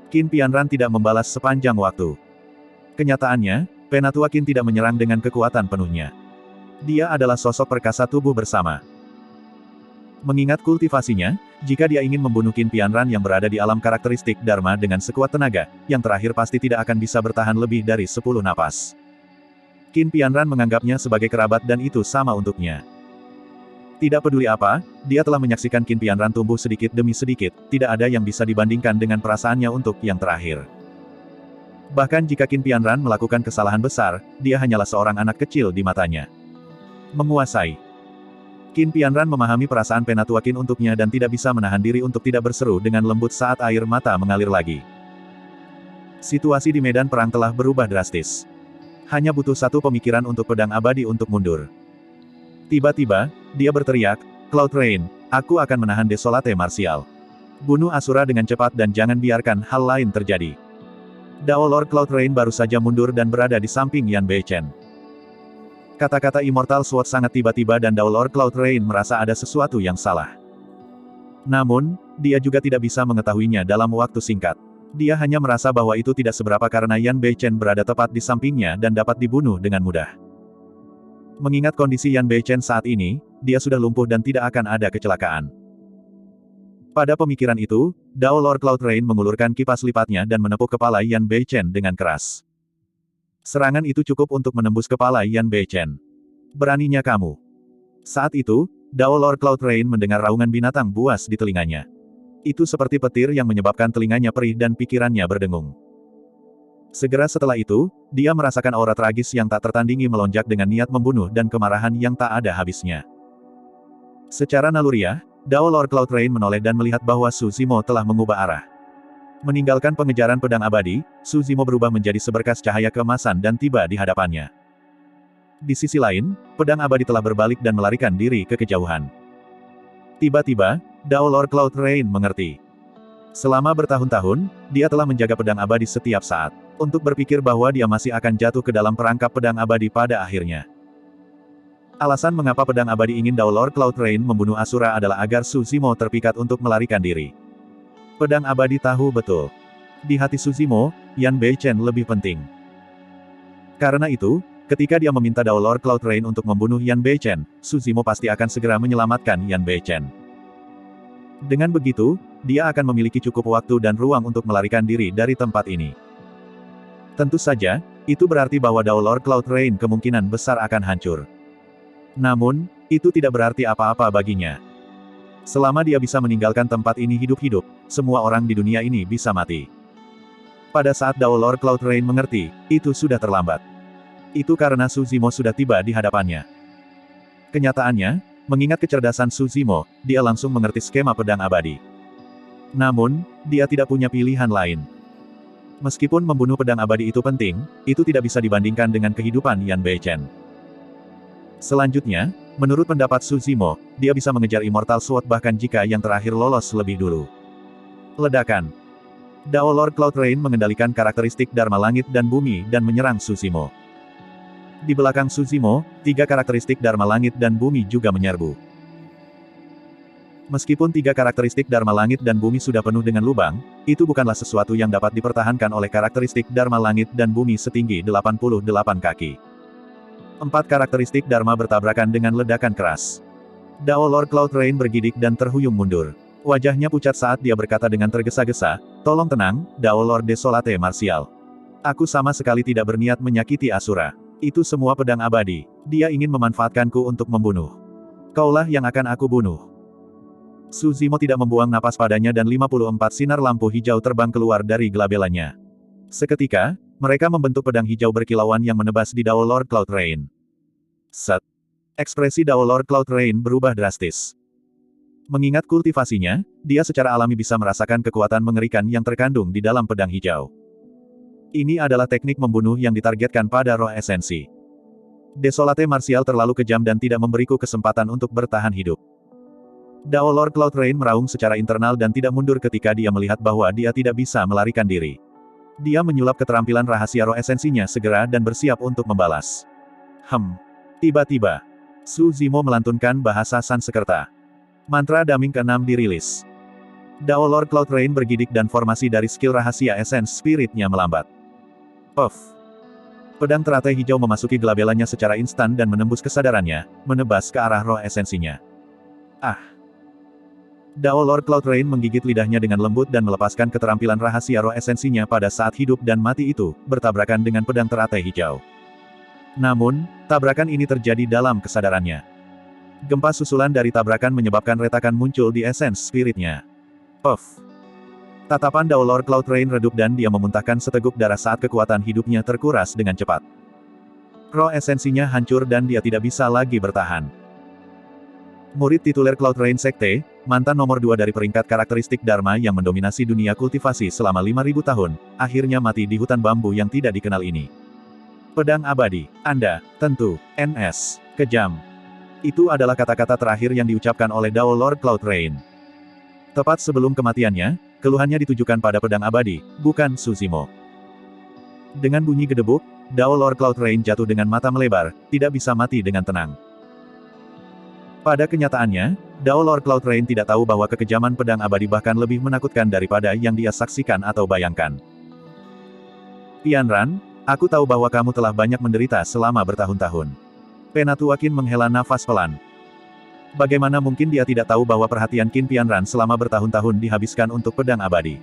Qin Pianran tidak membalas sepanjang waktu. Kenyataannya, Penatuakin tidak menyerang dengan kekuatan penuhnya. Dia adalah sosok perkasa tubuh bersama. Mengingat kultivasinya, jika dia ingin membunuh Qin Pianran yang berada di alam karakteristik Dharma dengan sekuat tenaga, yang terakhir pasti tidak akan bisa bertahan lebih dari 10 napas. Qin Pianran menganggapnya sebagai kerabat dan itu sama untuknya. Tidak peduli apa, dia telah menyaksikan Qin Pianran tumbuh sedikit demi sedikit, tidak ada yang bisa dibandingkan dengan perasaannya untuk yang terakhir. Bahkan jika Qin Pianran melakukan kesalahan besar, dia hanyalah seorang anak kecil di matanya. Menguasai. Qin Pianran memahami perasaan Penatuakin untuknya dan tidak bisa menahan diri untuk tidak berseru dengan lembut saat air mata mengalir lagi. Situasi di medan perang telah berubah drastis. Hanya butuh satu pemikiran untuk pedang abadi untuk mundur. Tiba-tiba, dia berteriak, Cloud Rain, aku akan menahan Desolate Martial. Bunuh Asura dengan cepat dan jangan biarkan hal lain terjadi. Dao Lord Cloud Rain baru saja mundur dan berada di samping Yan Beichen. Kata-kata Immortal Sword sangat tiba-tiba dan Dao Lord Cloud Rain merasa ada sesuatu yang salah. Namun, dia juga tidak bisa mengetahuinya dalam waktu singkat. Dia hanya merasa bahwa itu tidak seberapa karena Yan Beichen berada tepat di sampingnya dan dapat dibunuh dengan mudah. Mengingat kondisi Yan Beichen saat ini, dia sudah lumpuh dan tidak akan ada kecelakaan. Pada pemikiran itu, Dao Lord Cloud Rain mengulurkan kipas lipatnya dan menepuk kepala Yan Beichen dengan keras. Serangan itu cukup untuk menembus kepala Yan Beichen. Beraninya kamu. Saat itu, Dao Lord Cloud Rain mendengar raungan binatang buas di telinganya. Itu seperti petir yang menyebabkan telinganya perih dan pikirannya berdengung. Segera setelah itu, dia merasakan aura tragis yang tak tertandingi melonjak dengan niat membunuh dan kemarahan yang tak ada habisnya. Secara naluriah, Dao Lord Cloud Rain menoleh dan melihat bahwa Suzimo telah mengubah arah. Meninggalkan pengejaran pedang abadi, Suzimo berubah menjadi seberkas cahaya keemasan dan tiba di hadapannya. Di sisi lain, pedang abadi telah berbalik dan melarikan diri ke kejauhan. Tiba-tiba, Dao Lord Cloud Rain mengerti. Selama bertahun-tahun, dia telah menjaga pedang abadi setiap saat, untuk berpikir bahwa dia masih akan jatuh ke dalam perangkap pedang abadi pada akhirnya. Alasan mengapa pedang abadi ingin Dao Lord Cloud Rain membunuh Asura adalah agar Suzimo terpikat untuk melarikan diri. Pedang abadi tahu betul. Di hati Suzimo, Yan Beichen lebih penting. Karena itu, ketika dia meminta Dao Lord Cloud Rain untuk membunuh Yan Beichen, Suzimo pasti akan segera menyelamatkan Yan Beichen. Dengan begitu, dia akan memiliki cukup waktu dan ruang untuk melarikan diri dari tempat ini. Tentu saja, itu berarti bahwa Dao Lord Cloud Rain kemungkinan besar akan hancur. Namun, itu tidak berarti apa-apa baginya. Selama dia bisa meninggalkan tempat ini hidup-hidup, semua orang di dunia ini bisa mati. Pada saat Dao Lord Cloud Rain mengerti, itu sudah terlambat. Itu karena Suzimo sudah tiba di hadapannya. Kenyataannya, mengingat kecerdasan Suzimo, dia langsung mengerti skema pedang abadi. Namun, dia tidak punya pilihan lain. Meskipun membunuh pedang abadi itu penting, itu tidak bisa dibandingkan dengan kehidupan Yan Beichen. Selanjutnya, Menurut pendapat Su Zimo, dia bisa mengejar Immortal Sword bahkan jika yang terakhir lolos lebih dulu. Ledakan. Dao Lord Cloud Rain mengendalikan karakteristik Dharma Langit dan Bumi dan menyerang Su Zimo. Di belakang Su Zimo, 3 karakteristik Dharma Langit dan Bumi juga menyerbu. Meskipun 3 karakteristik Dharma Langit dan Bumi sudah penuh dengan lubang, itu bukanlah sesuatu yang dapat dipertahankan oleh karakteristik Dharma Langit dan Bumi setinggi 88 kaki. 4 karakteristik Dharma bertabrakan dengan ledakan keras. Dao Lord Cloud Rain bergidik dan terhuyung mundur. Wajahnya pucat saat dia berkata dengan tergesa-gesa, "Tolong tenang, Dao Lord Desolate Martial. Aku sama sekali tidak berniat menyakiti Asura. Itu semua pedang abadi. Dia ingin memanfaatkanku untuk membunuh. Kaulah yang akan aku bunuh." Su Zimo tidak membuang napas padanya dan 54 sinar lampu hijau terbang keluar dari gelabelannya. Seketika, mereka membentuk pedang hijau berkilauan yang menebas di Dao Lord Cloud Rain. Set. Ekspresi Dao Lord Cloud Rain berubah drastis. Mengingat kultivasinya, dia secara alami bisa merasakan kekuatan mengerikan yang terkandung di dalam pedang hijau. Ini adalah teknik membunuh yang ditargetkan pada roh esensi. Desolate Martial terlalu kejam dan tidak memberiku kesempatan untuk bertahan hidup. Dao Lord Cloud Rain meraung secara internal dan tidak mundur ketika dia melihat bahwa dia tidak bisa melarikan diri. Dia menyulap keterampilan rahasia roh esensinya segera dan bersiap untuk membalas. Tiba-tiba, Su Zimo melantunkan bahasa Sanskerta. Mantra daming ke-6 dirilis. Dao Lord Cloud Rain bergidik dan formasi dari skill rahasia Essence Spirit-nya melambat. Puff. Pedang teratai hijau memasuki gelabelannya secara instan dan menembus kesadarannya, menebas ke arah roh esensinya. Dao Lord Cloud Rain menggigit lidahnya dengan lembut dan melepaskan keterampilan rahasia roh esensinya pada saat hidup dan mati itu, bertabrakan dengan pedang teratai hijau. Namun, tabrakan ini terjadi dalam kesadarannya. Gempa susulan dari tabrakan menyebabkan retakan muncul di essence spiritnya. Puff. Tatapan Dao Lord Cloud Rain redup dan dia memuntahkan seteguk darah saat kekuatan hidupnya terkuras dengan cepat. Roh esensinya hancur dan dia tidak bisa lagi bertahan. Murid tituler Cloud Rain Sekte, mantan nomor 2 dari peringkat karakteristik Dharma yang mendominasi dunia kultivasi selama 5000 tahun, akhirnya mati di hutan bambu yang tidak dikenal ini. Pedang abadi, Anda, tentu, NS, kejam. Itu adalah kata-kata terakhir yang diucapkan oleh Dao Lord Cloud Rain. Tepat sebelum kematiannya, keluhannya ditujukan pada pedang abadi, bukan Su Zimo. Dengan bunyi gedebuk, Dao Lord Cloud Rain jatuh dengan mata melebar, tidak bisa mati dengan tenang. Pada kenyataannya, Dao Lord Cloud Rain tidak tahu bahwa kekejaman pedang abadi bahkan lebih menakutkan daripada yang dia saksikan atau bayangkan. Pianran, aku tahu bahwa kamu telah banyak menderita selama bertahun-tahun. Penatuakin menghela nafas pelan. Bagaimana mungkin dia tidak tahu bahwa perhatian Qin Pianran selama bertahun-tahun dihabiskan untuk pedang abadi.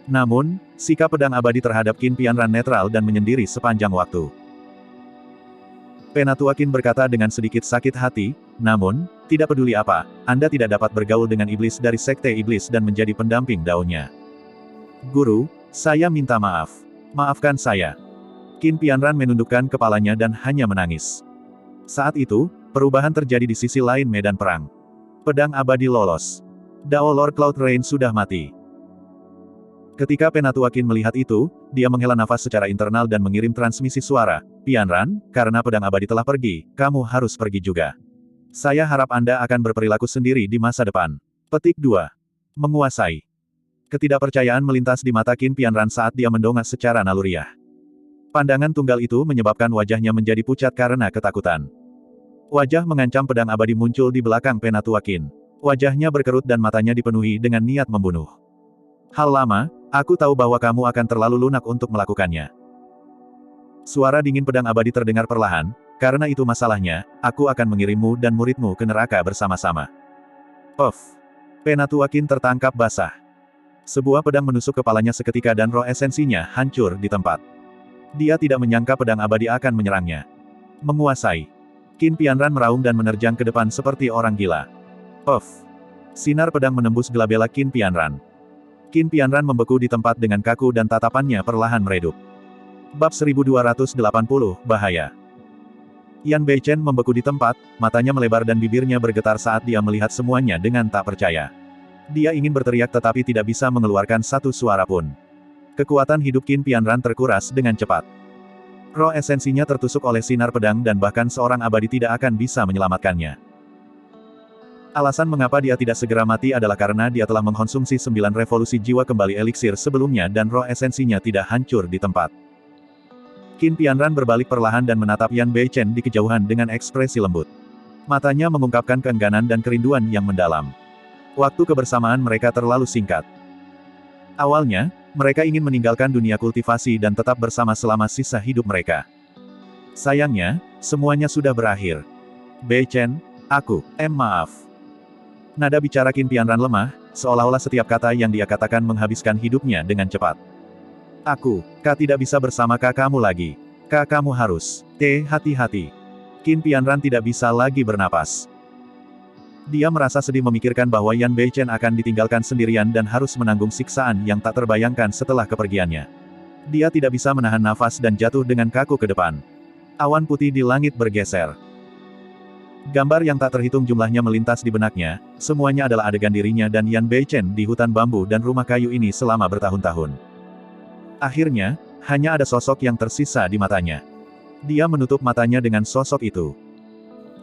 Namun, sikap pedang abadi terhadap Qin Pianran netral dan menyendiri sepanjang waktu. Penatuakin berkata dengan sedikit sakit hati, namun, tidak peduli apa, Anda tidak dapat bergaul dengan iblis dari Sekte Iblis dan menjadi pendamping daunnya. Guru, saya minta maaf. Maafkan saya. Qin Pianran menundukkan kepalanya dan hanya menangis. Saat itu, perubahan terjadi di sisi lain medan perang. Pedang abadi lolos. Dao Lord Cloud Rain sudah mati. Ketika Penatuakin melihat itu, dia menghela nafas secara internal dan mengirim transmisi suara. Pianran, karena pedang abadi telah pergi, kamu harus pergi juga. Saya harap Anda akan berperilaku sendiri di masa depan. Petik 2. Menguasai. Ketidakpercayaan melintas di mata Qin Pianran saat dia mendongak secara naluriah. Pandangan tunggal itu menyebabkan wajahnya menjadi pucat karena ketakutan. Wajah mengancam pedang abadi muncul di belakang Penatuakin. Wajahnya berkerut dan matanya dipenuhi dengan niat membunuh. Hal lama, aku tahu bahwa kamu akan terlalu lunak untuk melakukannya. Suara dingin pedang abadi terdengar perlahan, karena itu masalahnya, aku akan mengirimmu dan muridmu ke neraka bersama-sama. Puff. Penatuakin tertangkap basah. Sebuah pedang menusuk kepalanya seketika dan roh esensinya hancur di tempat. Dia tidak menyangka pedang abadi akan menyerangnya. Menguasai. Qin Pianran meraung dan menerjang ke depan seperti orang gila. Puff. Sinar pedang menembus gelabela Qin Pianran. Qin Pianran membeku di tempat dengan kaku dan tatapannya perlahan meredup. Bab 1280, Bahaya. Yan Beichen membeku di tempat, matanya melebar dan bibirnya bergetar saat dia melihat semuanya dengan tak percaya. Dia ingin berteriak tetapi tidak bisa mengeluarkan satu suara pun. Kekuatan hidup Qin Pianran terkuras dengan cepat. Roh esensinya tertusuk oleh sinar pedang dan bahkan seorang abadi tidak akan bisa menyelamatkannya. Alasan mengapa dia tidak segera mati adalah karena dia telah mengkonsumsi 9 revolusi jiwa kembali eliksir sebelumnya dan roh esensinya tidak hancur di tempat. Qin Pianran berbalik perlahan dan menatap Yan Beichen di kejauhan dengan ekspresi lembut. Matanya mengungkapkan keengganan dan kerinduan yang mendalam. Waktu kebersamaan mereka terlalu singkat. Awalnya, mereka ingin meninggalkan dunia kultivasi dan tetap bersama selama sisa hidup mereka. Sayangnya, semuanya sudah berakhir. Beichen, maaf. Nada bicara Qin Pianran lemah, seolah-olah setiap kata yang dia katakan menghabiskan hidupnya dengan cepat. Kak tidak bisa bersama kamu lagi. Kamu harus. Hati-hati. Qin Pianran tidak bisa lagi bernapas. Dia merasa sedih memikirkan bahwa Yan Beichen akan ditinggalkan sendirian dan harus menanggung siksaan yang tak terbayangkan setelah kepergiannya. Dia tidak bisa menahan nafas dan jatuh dengan kaku ke depan. Awan putih di langit bergeser. Gambar yang tak terhitung jumlahnya melintas di benaknya, semuanya adalah adegan dirinya dan Yan Beichen di hutan bambu dan rumah kayu ini selama bertahun-tahun. Akhirnya, hanya ada sosok yang tersisa di matanya. Dia menutup matanya dengan sosok itu.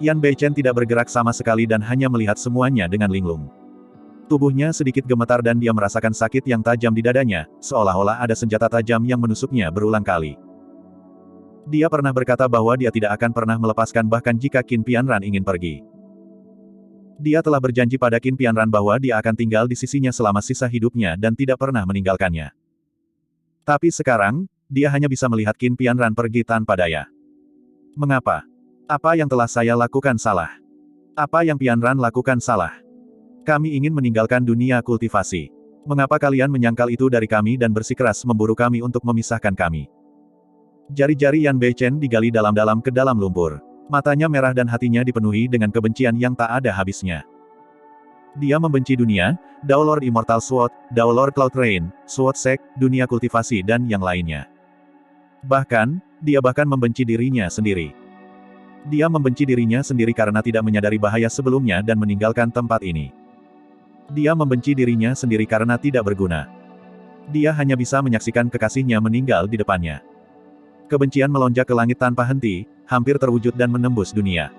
Yan Beichen tidak bergerak sama sekali dan hanya melihat semuanya dengan linglung. Tubuhnya sedikit gemetar dan dia merasakan sakit yang tajam di dadanya, seolah-olah ada senjata tajam yang menusuknya berulang kali. Dia pernah berkata bahwa dia tidak akan pernah melepaskan bahkan jika Qin Pianran ingin pergi. Dia telah berjanji pada Qin Pianran bahwa dia akan tinggal di sisinya selama sisa hidupnya dan tidak pernah meninggalkannya. Tapi sekarang, dia hanya bisa melihat Qin Pianran pergi tanpa daya. Mengapa? Apa yang telah saya lakukan salah? Apa yang Pianran lakukan salah? Kami ingin meninggalkan dunia kultivasi. Mengapa kalian menyangkal itu dari kami dan bersikeras memburu kami untuk memisahkan kami? Jari-jari Yan Beichen digali dalam-dalam ke dalam lumpur. Matanya merah dan hatinya dipenuhi dengan kebencian yang tak ada habisnya. Dia membenci dunia, Dao Lord Immortal Sword, Dao Lord Cloud Rain, Sword Sect, dunia kultivasi dan yang lainnya. Bahkan, dia bahkan membenci dirinya sendiri. Dia membenci dirinya sendiri karena tidak menyadari bahaya sebelumnya dan meninggalkan tempat ini. Dia membenci dirinya sendiri karena tidak berguna. Dia hanya bisa menyaksikan kekasihnya meninggal di depannya. Kebencian melonjak ke langit tanpa henti, hampir terwujud dan menembus dunia.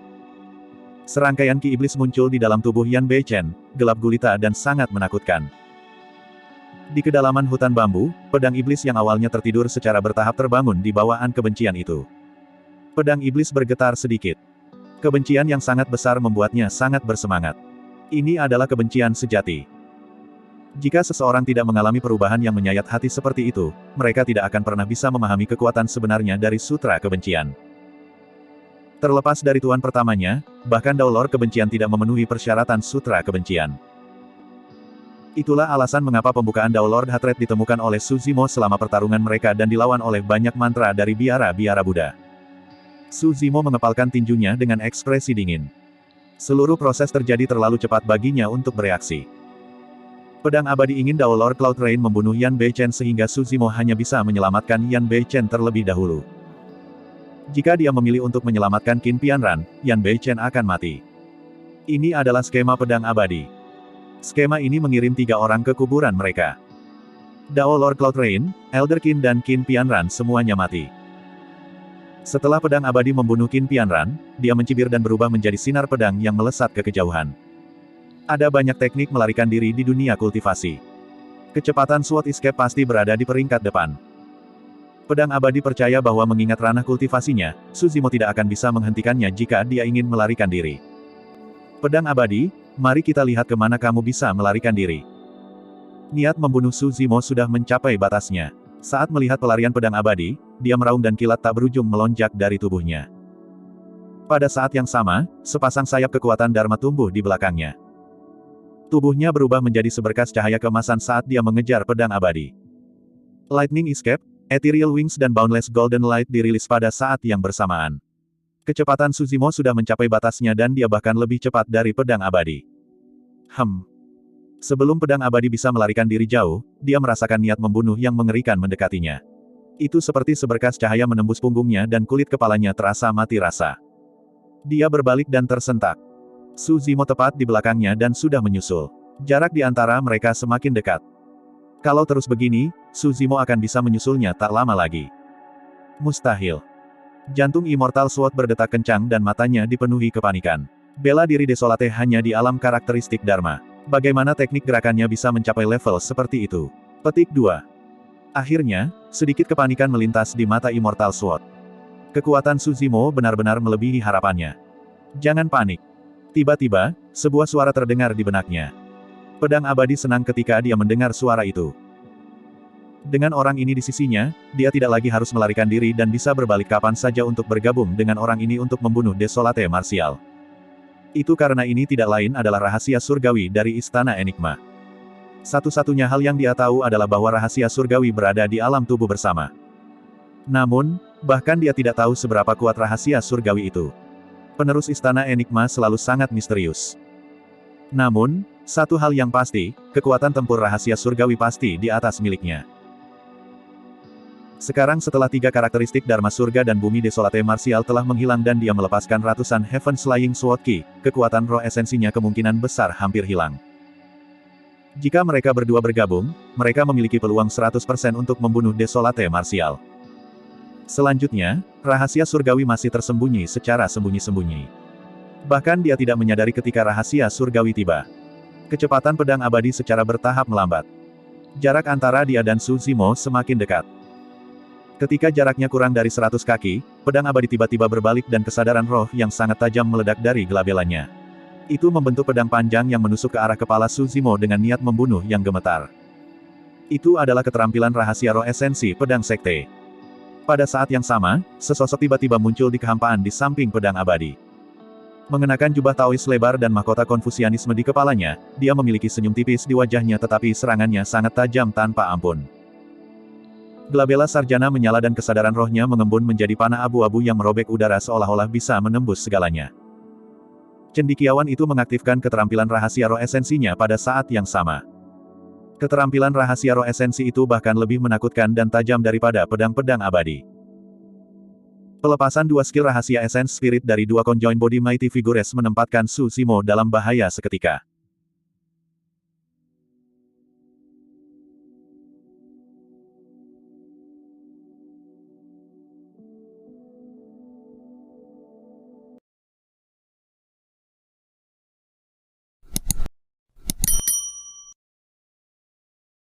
Serangkaian ki iblis muncul di dalam tubuh Yan Beichen, gelap gulita dan sangat menakutkan. Di kedalaman hutan bambu, pedang iblis yang awalnya tertidur secara bertahap terbangun di bawaan kebencian itu. Pedang iblis bergetar sedikit. Kebencian yang sangat besar membuatnya sangat bersemangat. Ini adalah kebencian sejati. Jika seseorang tidak mengalami perubahan yang menyayat hati seperti itu, mereka tidak akan pernah bisa memahami kekuatan sebenarnya dari sutra kebencian. Terlepas dari tuan pertamanya, bahkan Dao Lord kebencian tidak memenuhi persyaratan sutra kebencian. Itulah alasan mengapa pembukaan Dao Lord Hatred ditemukan oleh Su Zimo selama pertarungan mereka dan dilawan oleh banyak mantra dari biara-biara Buddha. Su Zimo mengepalkan tinjunya dengan ekspresi dingin. Seluruh proses terjadi terlalu cepat baginya untuk bereaksi. Pedang abadi ingin Dao Lord Cloud Rain membunuh Yan Beichen sehingga Su Zimo hanya bisa menyelamatkan Yan Beichen terlebih dahulu. Jika dia memilih untuk menyelamatkan Qin Pianran, Yan Beichen akan mati. Ini adalah skema pedang abadi. Skema ini mengirim 3 orang ke kuburan mereka. Dao Lord Cloud Rain, Elder Qin dan Qin Pianran semuanya mati. Setelah pedang abadi membunuh Qin Pianran, dia mencibir dan berubah menjadi sinar pedang yang melesat ke kejauhan. Ada banyak teknik melarikan diri di dunia kultivasi. Kecepatan Sword Escape pasti berada di peringkat depan. Pedang abadi percaya bahwa mengingat ranah kultivasinya, Su Zimo tidak akan bisa menghentikannya jika dia ingin melarikan diri. Pedang abadi, mari kita lihat kemana kamu bisa melarikan diri. Niat membunuh Su Zimo sudah mencapai batasnya. Saat melihat pelarian pedang abadi, dia meraung dan kilat tak berujung melonjak dari tubuhnya. Pada saat yang sama, sepasang sayap kekuatan Dharma tumbuh di belakangnya. Tubuhnya berubah menjadi seberkas cahaya keemasan saat dia mengejar pedang abadi. Lightning Escape, Ethereal Wings dan Boundless Golden Light dirilis pada saat yang bersamaan. Kecepatan Su Zimo sudah mencapai batasnya dan dia bahkan lebih cepat dari pedang abadi. Sebelum pedang abadi bisa melarikan diri jauh, dia merasakan niat membunuh yang mengerikan mendekatinya. Itu seperti seberkas cahaya menembus punggungnya dan kulit kepalanya terasa mati rasa. Dia berbalik dan tersentak. Su Zimo tepat di belakangnya dan sudah menyusul. Jarak di antara mereka semakin dekat. Kalau terus begini, Su Zimo akan bisa menyusulnya tak lama lagi. Mustahil. Jantung Immortal Sword berdetak kencang dan matanya dipenuhi kepanikan. Bela diri Desolate hanya di alam karakteristik Dharma. Bagaimana teknik gerakannya bisa mencapai level seperti itu? Petik 2. Akhirnya, sedikit kepanikan melintas di mata Immortal Sword. Kekuatan Suzimo benar-benar melebihi harapannya. Jangan panik. Tiba-tiba, sebuah suara terdengar di benaknya. Pedang abadi senang ketika dia mendengar suara itu. Dengan orang ini di sisinya, dia tidak lagi harus melarikan diri dan bisa berbalik kapan saja untuk bergabung dengan orang ini untuk membunuh Desolate Martial. Itu karena ini tidak lain adalah rahasia surgawi dari Istana Enigma. Satu-satunya hal yang dia tahu adalah bahwa rahasia surgawi berada di alam tubuh bersama. Namun, bahkan dia tidak tahu seberapa kuat rahasia surgawi itu. Penerus Istana Enigma selalu sangat misterius. Namun, satu hal yang pasti, kekuatan tempur rahasia surgawi pasti di atas miliknya. Sekarang setelah 3 karakteristik Dharma Surga dan Bumi Desolate Martial telah menghilang dan dia melepaskan ratusan Heaven Slaying Sword Ki, kekuatan roh esensinya kemungkinan besar hampir hilang. Jika mereka berdua bergabung, mereka memiliki peluang 100% untuk membunuh Desolate Martial. Selanjutnya, rahasia surgawi masih tersembunyi secara sembunyi-sembunyi. Bahkan dia tidak menyadari ketika rahasia surgawi tiba. Kecepatan pedang abadi secara bertahap melambat. Jarak antara dia dan Suzimo semakin dekat. Ketika jaraknya kurang dari 100 kaki, pedang abadi tiba-tiba berbalik dan kesadaran roh yang sangat tajam meledak dari gelabelannya. Itu membentuk pedang panjang yang menusuk ke arah kepala Suzimo dengan niat membunuh yang gemetar. Itu adalah keterampilan rahasia roh esensi pedang sekte. Pada saat yang sama, sesosok tiba-tiba muncul di kehampaan di samping pedang abadi. Mengenakan jubah Taois lebar dan mahkota Konfusianisme di kepalanya, dia memiliki senyum tipis di wajahnya tetapi serangannya sangat tajam tanpa ampun. Glabella Sarjana menyala dan kesadaran rohnya mengembun menjadi panah abu-abu yang merobek udara seolah-olah bisa menembus segalanya. Cendekiawan itu mengaktifkan keterampilan rahasia roh esensinya pada saat yang sama. Keterampilan rahasia roh esensi itu bahkan lebih menakutkan dan tajam daripada pedang-pedang abadi. Pelepasan 2 skill rahasia Essence Spirit dari 2 Conjoined Body Mighty Figures menempatkan Suzimo dalam bahaya seketika.